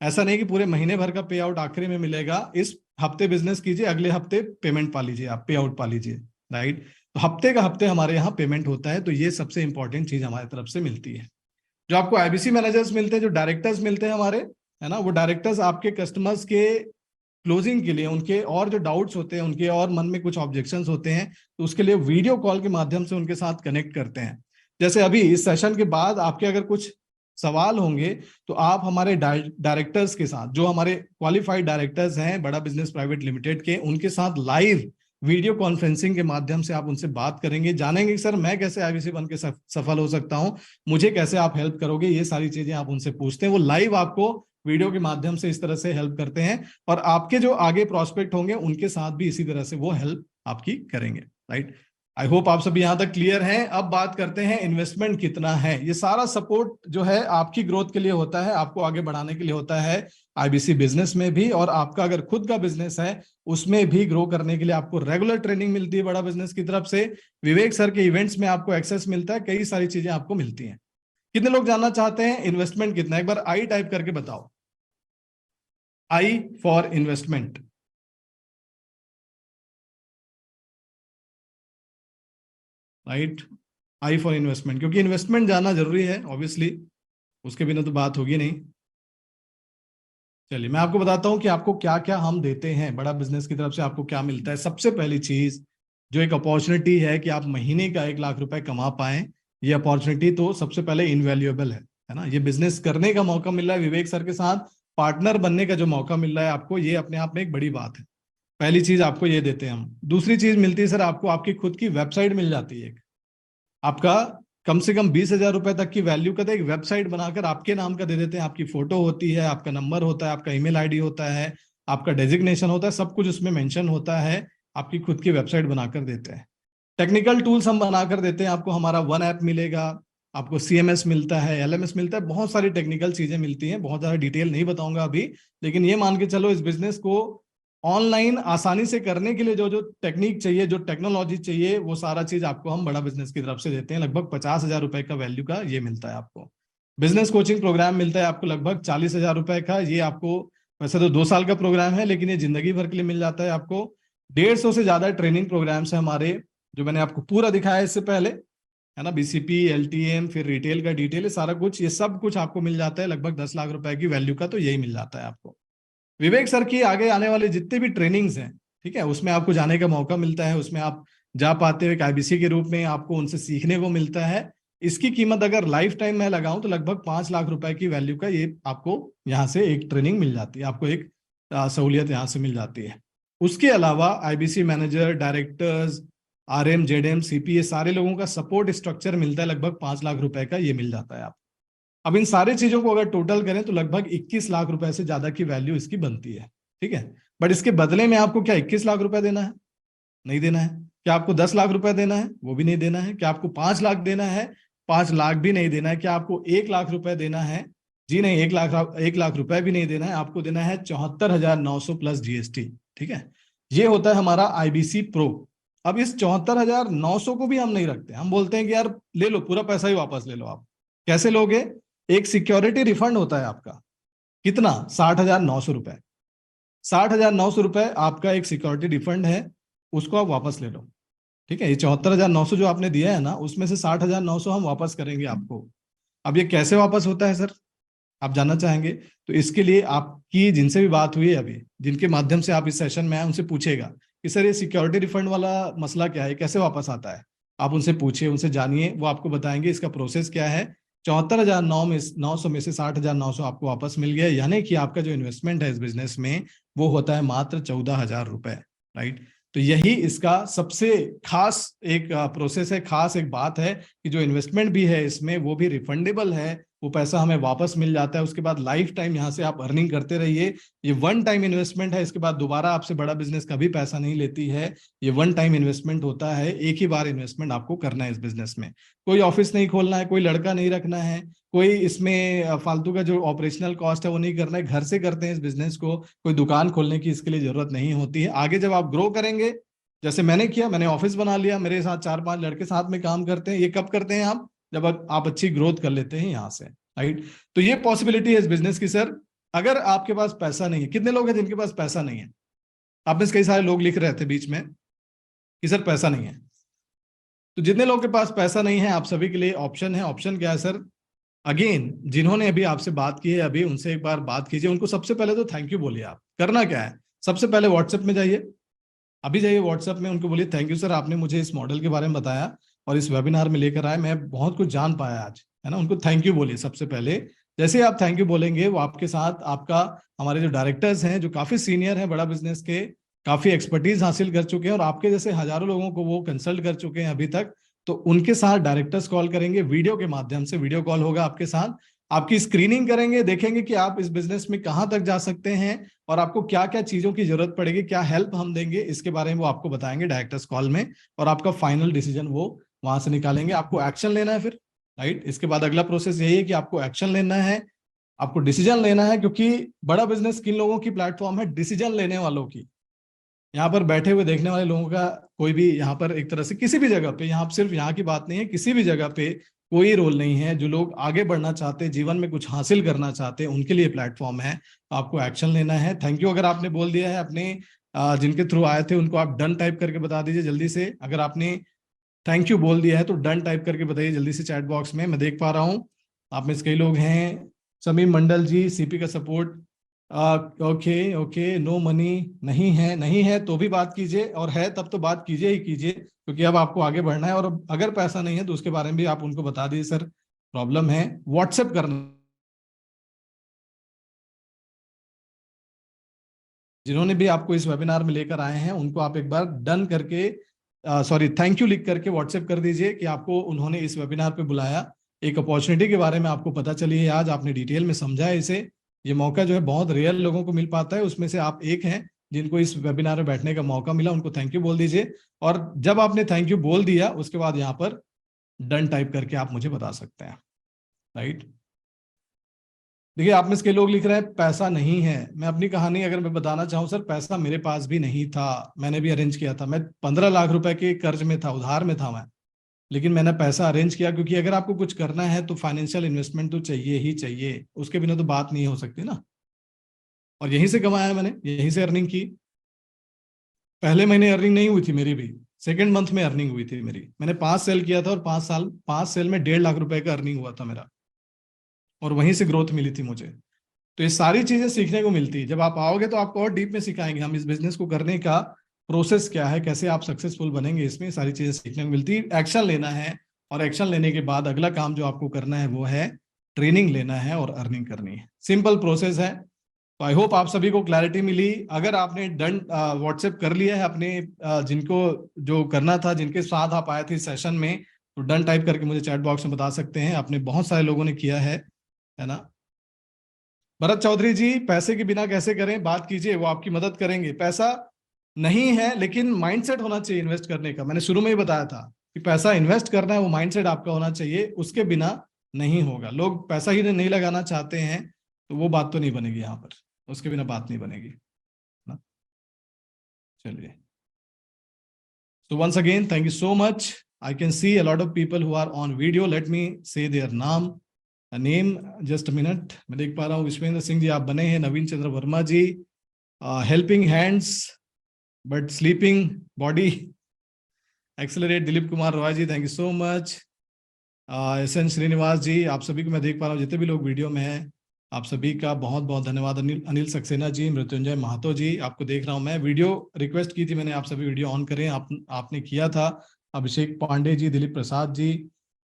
ऐसा नहीं कि पूरे महीने भर का पे आउट आखिरी में मिलेगा, इस हफ्ते बिजनेस कीजिए, अगले हफ्ते पेमेंट पा लीजिए, आप पे आउट पा लीजिए, राइट। तो हफ्ते का हफ्ते हमारे यहाँ पेमेंट होता है, तो ये सबसे इंपॉर्टेंट चीज हमारी तरफ से मिलती है। जो आपको आईबीसी मैनेजर्स मिलते हैं, जो डायरेक्टर्स मिलते हैं हमारे, है ना, वो डायरेक्टर्स आपके कस्टमर्स के क्लोजिंग के लिए, उनके और जो डाउट्स होते हैं, उनके और मन में कुछ ऑब्जेक्शंस होते हैं, तो उसके लिए वीडियो कॉल के माध्यम से उनके साथ कनेक्ट करते हैं। जैसे अभी इस सेशन के बाद आपके अगर कुछ सवाल होंगे, तो आप हमारे डायरेक्टर्स के साथ, जो हमारे क्वालिफाइड डायरेक्टर्स हैं बड़ा बिजनेस प्राइवेट लिमिटेड के, उनके साथ लाइव वीडियो कॉन्फ्रेंसिंग के माध्यम से आप उनसे बात करेंगे, जानेंगे कि सर मैं कैसे आईबीसी बन के सफल हो सकता हूं, मुझे कैसे आप हेल्प करोगे, ये सारी चीजें आप उनसे पूछते हैं, वो लाइव आपको वीडियो के माध्यम से इस तरह से हेल्प करते हैं, और आपके जो आगे प्रोस्पेक्ट होंगे उनके साथ भी इसी तरह से वो हेल्प आपकी करेंगे, राइट। आई होप आप सभी यहां तक क्लियर हैं। अब बात करते हैं इन्वेस्टमेंट कितना है। ये सारा सपोर्ट जो है आपकी ग्रोथ के लिए होता है, आपको आगे बढ़ाने के लिए होता है आईबीसी बिजनेस में भी, और आपका अगर खुद का बिजनेस है उसमें भी ग्रो करने के लिए आपको रेगुलर ट्रेनिंग मिलती है बड़ा बिजनेस की तरफ से, विवेक सर के इवेंट्स में आपको एक्सेस मिलता है, कई सारी चीजें आपको मिलती हैं। कितने लोग जानना चाहते हैं इन्वेस्टमेंट कितना, एक बार आई टाइप करके बताओ, I for investment. Right, I for investment, क्योंकि इन्वेस्टमेंट जाना जरूरी है ऑब्वियसली, उसके बिना तो बात होगी नहीं। चलिए मैं आपको बताता हूँ कि आपको क्या क्या हम देते हैं, बड़ा बिजनेस की तरफ से आपको क्या मिलता है। सबसे पहली चीज जो एक अपॉर्चुनिटी है कि आप महीने का 1 लाख रुपए कमा पाए, ये अपॉर्चुनिटी तो सबसे पहले इनवैल्यूएबल है ना। ये बिजनेस करने का मौका मिल रहा है, विवेक सर के साथ पार्टनर बनने का जो मौका मिल रहा है आपको, ये अपने आप में एक बड़ी बात है। पहली चीज आपको ये देते हैं हम। दूसरी चीज मिलती है सर आपको, आपकी खुद की वेबसाइट मिल जाती है। आपका कम से कम 20,000 रुपए तक की वैल्यू का तो एक वेबसाइट बनाकर आपके नाम का दे देते हैं। आपकी फोटो होती है, आपका नंबर होता है, आपका ईमेल आईडी होता है, आपका डेजिग्नेशन होता है, सब कुछ उसमें मेंशन होता है। आपकी खुद की वेबसाइट बनाकर देते हैं। टेक्निकल टूल्स हम बनाकर देते हैं आपको। हमारा वन ऐप मिलेगा आपको, सीएमएस मिलता है, एलएमएस मिलता है, बहुत सारी टेक्निकल चीजें मिलती हैं। बहुत ज्यादा डिटेल नहीं बताऊंगा अभी, लेकिन ये मान के चलो इस बिजनेस को ऑनलाइन आसानी से करने के लिए जो जो टेक्निक चाहिए, जो टेक्नोलॉजी चाहिए, वो सारा चीज आपको हम बड़ा बिजनेस की तरफ से देते हैं। लगभग 50,000 रुपए का वैल्यू का ये मिलता है आपको। बिजनेस कोचिंग प्रोग्राम मिलता है आपको लगभग 40,000 रुपए का। ये आपको वैसे तो 2 साल का प्रोग्राम है, लेकिन ये जिंदगी भर के लिए मिल जाता है आपको। 150 से ज्यादा ट्रेनिंग प्रोग्राम्स है हमारे, जो मैंने आपको पूरा दिखाया इससे पहले, है ना। बीसीपी, एलटीएम, फिर रिटेल का डिटेल, ये सारा कुछ, ये सब कुछ आपको मिल जाता है। लगभग 10 लाख रुपए की वैल्यू का तो यही मिल जाता है आपको। विवेक सर की आगे आने वाले जितने भी ट्रेनिंग्स हैं, ठीक है, उसमें आपको जाने का मौका मिलता है। उसमें आप जा पाते हो, एक आईबीसी के रूप में आपको उनसे सीखने को मिलता है। इसकी कीमत अगर लाइफ टाइम मैं लगाऊं तो लगभग 5 लाख रुपए की वैल्यू का ये आपको यहाँ से एक ट्रेनिंग मिल जाती है, आपको एक सहूलियत यहाँ से मिल जाती है। उसके अलावा IBC manager, directors, RM, ZM, CPA, सारे लोगों का सपोर्ट स्ट्रक्चर मिलता है। लगभग 5 लाख रुपए का ये मिल जाता है आपको। अब इन सारी चीजों को अगर टोटल करें तो लगभग 21 लाख रुपए से ज्यादा की वैल्यू इसकी बनती है, ठीक है। बट इसके बदले में आपको क्या 21 लाख रुपए देना है? नहीं देना है। क्या आपको 10 लाख रुपए देना है? वो भी नहीं देना है। क्या आपको 5 लाख देना है? 5 लाख भी नहीं देना है। क्या आपको 1 लाख रुपए देना है? जी नहीं, 1 लाख रुपए भी नहीं देना है। आपको देना है 74,900 प्लस जीएसटी, ठीक है। ये होता है हमारा आईबीसी प्रो। अब इस 74,900 को भी हम नहीं रखते, हम बोलते हैं कि यार ले लो, पूरा पैसा ही वापस ले लो। आप कैसे लोगे? एक सिक्योरिटी रिफंड होता है आपका, कितना? 60,900 रुपए। 60,900 रुपए आपका एक सिक्योरिटी रिफंड है, उसको आप वापस ले लो, ठीक है। ये 74,900 जो आपने दिया है ना, उसमें से 60,900 हम वापस करेंगे आपको। अब ये कैसे वापस होता है सर, आप जानना चाहेंगे? तो इसके लिए आपकी जिनसे भी बात हुई है अभी, जिनके माध्यम से आप इस सेशन में आए, उनसे पूछेगा कि सर ये सिक्योरिटी रिफंड वाला मसला क्या है, कैसे वापस आता है। आप उनसे पूछिए, उनसे जानिए, वो आपको बताएंगे इसका प्रोसेस क्या है। 74,900 में से 60,900 आपको वापस मिल गया, यानी कि आपका जो इन्वेस्टमेंट है इस बिजनेस में वो होता है मात्र 14,000 रुपए, राइट। तो यही इसका सबसे खास एक प्रोसेस है, खास एक बात है कि जो इन्वेस्टमेंट भी है इसमें वो भी रिफंडेबल है, वो पैसा हमें वापस मिल जाता है। उसके बाद लाइफ टाइम यहाँ से आप अर्निंग करते रहिए। ये वन टाइम इन्वेस्टमेंट है, इसके बाद दोबारा आपसे बड़ा बिजनेस कभी पैसा नहीं लेती है। ये वन टाइम इन्वेस्टमेंट होता है, एक ही बार इन्वेस्टमेंट आपको करना है इस बिजनेस में। कोई ऑफिस नहीं खोलना है, कोई लड़का नहीं रखना है, कोई इसमें फालतू का जो ऑपरेशनल कॉस्ट है वो नहीं करना है। घर से करते हैं इस बिजनेस को, कोई दुकान खोलने की इसके लिए जरूरत नहीं होती है। आगे जब आप ग्रो करेंगे, जैसे मैंने किया, मैंने ऑफिस बना लिया, मेरे साथ 4-5 लड़के साथ में काम करते हैं। ये कब करते हैं आप? जब आप अच्छी ग्रोथ कर लेते हैं यहाँ से, राइट। तो ये पॉसिबिलिटी है इस बिजनेस की सर। अगर आपके पास पैसा नहीं है, कितने लोग हैं जिनके पास पैसा नहीं है? आप में से कई सारे लोग लिख रहे थे बीच में कि सर पैसा नहीं है। तो जितने लोग के पास पैसा नहीं है, आप सभी के लिए ऑप्शन है। ऑप्शन क्या है सर? अगेन, जिन्होंने अभी आपसे बात की है, अभी उनसे एक बार बात कीजिए। उनको सबसे पहले तो थैंक यू बोलिए। आप करना क्या है, सबसे पहले व्हाट्सएप में जाइए, अभी जाइए व्हाट्सएप में, उनको बोलिए थैंक यू सर, आपने मुझे इस मॉडल के बारे में बताया और इस वेबिनार में लेकर आए, मैं बहुत कुछ जान पाया आज, है ना। उनको थैंक यू बोलिए सबसे पहले। जैसे आप थैंक यू बोलेंगे, वो आपके साथ आपका, हमारे जो डायरेक्टर्स हैं जो काफी सीनियर हैं बड़ा बिजनेस के, काफी एक्सपर्टीज हासिल कर चुके हैं और आपके जैसे हजारों लोगों को वो कंसल्ट कर चुके हैं अभी तक, तो उनके साथ डायरेक्टर्स कॉल करेंगे वीडियो के माध्यम से। वीडियो कॉल होगा आपके साथ, आपकी स्क्रीनिंग करेंगे, देखेंगे कि आप इस बिजनेस में कहां तक जा सकते हैं और आपको क्या क्या चीजों की जरूरत पड़ेगी, क्या हेल्प हम देंगे, इसके बारे में वो आपको बताएंगे डायरेक्टर्स कॉल में। और आपका फाइनल डिसीजन वो वहां से निकालेंगे। आपको एक्शन लेना है फिर, राइट। इसके बाद अगला प्रोसेस यही है कि आपको एक्शन लेना है, आपको डिसीजन लेना है, क्योंकि बड़ा बिजनेस किन लोगों की प्लेटफॉर्म है? डिसीजन लेने वालों की। यहाँ पर बैठे हुए देखने वाले लोगों का कोई भी यहाँ पर एक तरह से किसी भी जगह पे, यहाँ सिर्फ यहाँ की बात नहीं है, किसी भी जगह पे कोई रोल नहीं है। जो लोग आगे बढ़ना चाहते हैं, जीवन में कुछ हासिल करना चाहते हैं, उनके लिए प्लेटफॉर्म है। आपको एक्शन लेना है। थैंक यू अगर आपने बोल दिया है अपने, जिनके थ्रू आए थे उनको आप डन टाइप करके बता दीजिए जल्दी से। अगर आपने थैंक यू बोल दिया है तो डन टाइप करके बताइए जल्दी से चैट बॉक्स में। मैं देख पा रहा हूँ आप में से कई लोग हैं। समीम मंडल जी, सीपी का support. Okay okay, no money नहीं है तो भी बात कीजिए, और है तब तो बात कीजिए ही कीजिए, क्योंकि अब आपको आगे बढ़ना है। और अगर पैसा नहीं है तो उसके बारे में भी आप उनको बता दीजिए, सर प्रॉब्लम है। व्हाट्सएप करना, जिन्होंने भी आपको इस वेबिनार में लेकर आए हैं उनको आप एक बार डन करके, सॉरी थैंक यू लिख करके व्हाट्सएप कर दीजिए कि आपको उन्होंने इस वेबिनार पे बुलाया। एक अपॉर्चुनिटी के बारे में आपको पता चली है आज, आपने डिटेल में समझा है इसे। ये मौका जो है बहुत रेयर लोगों को मिल पाता है, उसमें से आप एक हैं जिनको इस वेबिनार में बैठने का मौका मिला। उनको थैंक यू बोल दीजिए, और जब आपने थैंक यू बोल दिया उसके बाद यहाँ पर डन टाइप करके आप मुझे बता सकते हैं, राइट। देखिए आप में से लोग लिख रहे हैं पैसा नहीं है। मैं अपनी कहानी अगर मैं बताना चाहूँ सर, पैसा मेरे पास भी नहीं था, मैंने भी अरेंज किया था। मैं 15 लाख रुपए के कर्ज में था, उधार में था मैं, लेकिन मैंने पैसा अरेंज किया, क्योंकि अगर आपको कुछ करना है तो फाइनेंशियल इन्वेस्टमेंट तो चाहिए ही चाहिए, उसके बिना तो बात नहीं हो सकती ना। और यहीं से कमाया मैंने, यहीं से अर्निंग की। पहले महीने अर्निंग नहीं हुई थी मेरी भी, सेकेंड मंथ में अर्निंग हुई थी मेरी। मैंने 5 सेल किया था और 5 सेल में 1.5 लाख रुपए का अर्निंग हुआ था मेरा, और वहीं से ग्रोथ मिली थी मुझे। तो ये सारी चीजें सीखने को मिलती है। जब आप आओगे तो आपको और डीप में सिखाएंगे हम इस बिजनेस को करने का प्रोसेस क्या है, कैसे आप सक्सेसफुल बनेंगे, इसमें सारी चीजें सीखने को मिलती है। एक्शन लेना है, और एक्शन लेने के बाद अगला काम जो आपको करना है वो है ट्रेनिंग लेना है और अर्निंग करनी है। सिंपल प्रोसेस है। तो आई होप आप सभी को क्लैरिटी मिली। अगर आपने डन व्हाट्सएप कर लिया है अपने जिनको जो करना था, जिनके साथ आप आए थे सेशन में, तो डन टाइप करके मुझे चैट बॉक्स में बता सकते हैं। आपने बहुत सारे लोगों ने किया है ना। भरत चौधरी जी, पैसे के बिना कैसे करें, बात कीजिए, वो आपकी मदद करेंगे। पैसा नहीं है लेकिन माइंडसेट होना चाहिए इन्वेस्ट करने का। मैंने शुरू में ही बताया था कि पैसा इन्वेस्ट करना है, वो माइंडसेट आपका होना चाहिए, उसके बिना नहीं होगा। लोग पैसा ही नहीं लगाना चाहते हैं तो वो बात तो नहीं बनेगी यहाँ पर, उसके बिना बात नहीं बनेगी ना। चलिए, so once again thank you so much. I can see a lot of people who are on video. Let me say their name, just a minute. मैं देख पा रहा हूँ विश्वेंद्र सिंह जी आप बने हैं, Naveen Chandra Verma ji, helping hands but sleeping body, accelerate, Dilip Kumar Roy ji thank you so much, S N Srinivas ji, आप सभी को मैं देख पा रहा हूँ, जितने भी लोग वीडियो में हैं आप सभी का बहुत बहुत धन्यवाद। अनिल सक्सेना जी, मृत्युंजय महातो जी, आपको देख रहा हूँ मैं। वीडियो रिक्वेस्ट की थी मैंने, आप सभी वीडियो ऑन करें, आपने किया था। अभिषेक पांडे जी, दिलीप प्रसाद जी,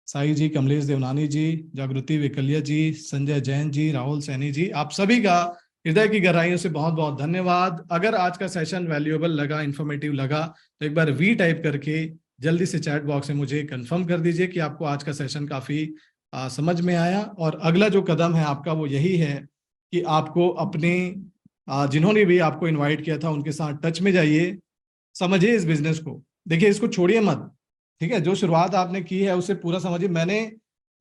साई जी, कमलेश देवनानी जी, जागृति विकलिया जी, संजय जैन जी, राहुल सैनी जी, आप सभी का हृदय की गहराइयों से बहुत बहुत धन्यवाद। अगर आज का सेशन वैल्यूएबल लगा, इंफॉर्मेटिव लगा, तो एक बार वी टाइप करके जल्दी से चैट बॉक्स में मुझे कंफर्म कर दीजिए कि आपको आज का सेशन काफी समझ में आया। और अगला जो कदम है आपका वो यही है कि आपको अपने जिन्होंने भी आपको इनवाइट किया था उनके साथ टच में जाइए, समझिए इस बिजनेस को। देखिए इसको छोड़िए मत, ठीक है। जो शुरुआत आपने की है उसे पूरा समझिए। मैंने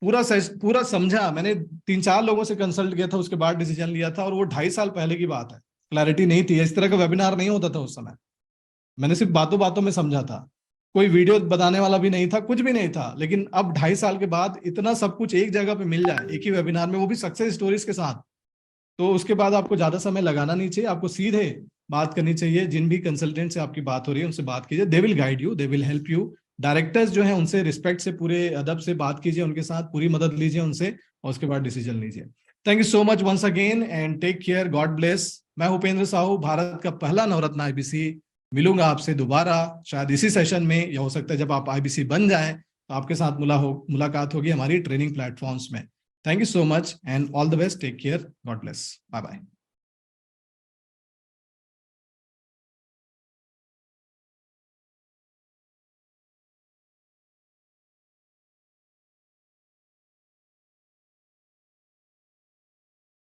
पूरा समझा, मैंने 3-4 लोगों से कंसल्ट किया था, उसके बाद डिसीजन लिया था, और वो 2.5 साल पहले की बात है। क्लैरिटी नहीं थी, इस तरह का वेबिनार नहीं होता था उस समय। मैंने सिर्फ बातों बातों में समझा था, कोई वीडियो बताने वाला भी नहीं था, कुछ भी नहीं था। लेकिन अब 2.5 साल के बाद इतना सब कुछ एक जगह पे मिल जाए, एक ही वेबिनार में, वो भी सक्सेस स्टोरीज के साथ, तो उसके बाद आपको ज्यादा समय लगाना नहीं चाहिए, आपको सीधे बात करनी चाहिए। जिन भी कंसल्टेंट से आपकी बात हो रही है उनसे बात कीजिए, they will guide you, they will help you. Directors जो है उनसे रिस्पेक्ट से, पूरे अदब से बात कीजिए, उनके साथ पूरी मदद लीजिए उनसे, और उसके बाद डिसीजन लीजिए। Thank you so much once again and take care, God bless. मैं उपेंद्र साहू, भारत का पहला नवरत्न आईबीसी। मिलूंगा आपसे दोबारा शायद इसी सेशन में, या हो सकता है जब आप आईबीसी बन जाए तो आपके साथ मुलाकात होगी हमारी ट्रेनिंग प्लेटफॉर्म्स में। Thank you so much and all the best. Take care. God bless. Bye bye.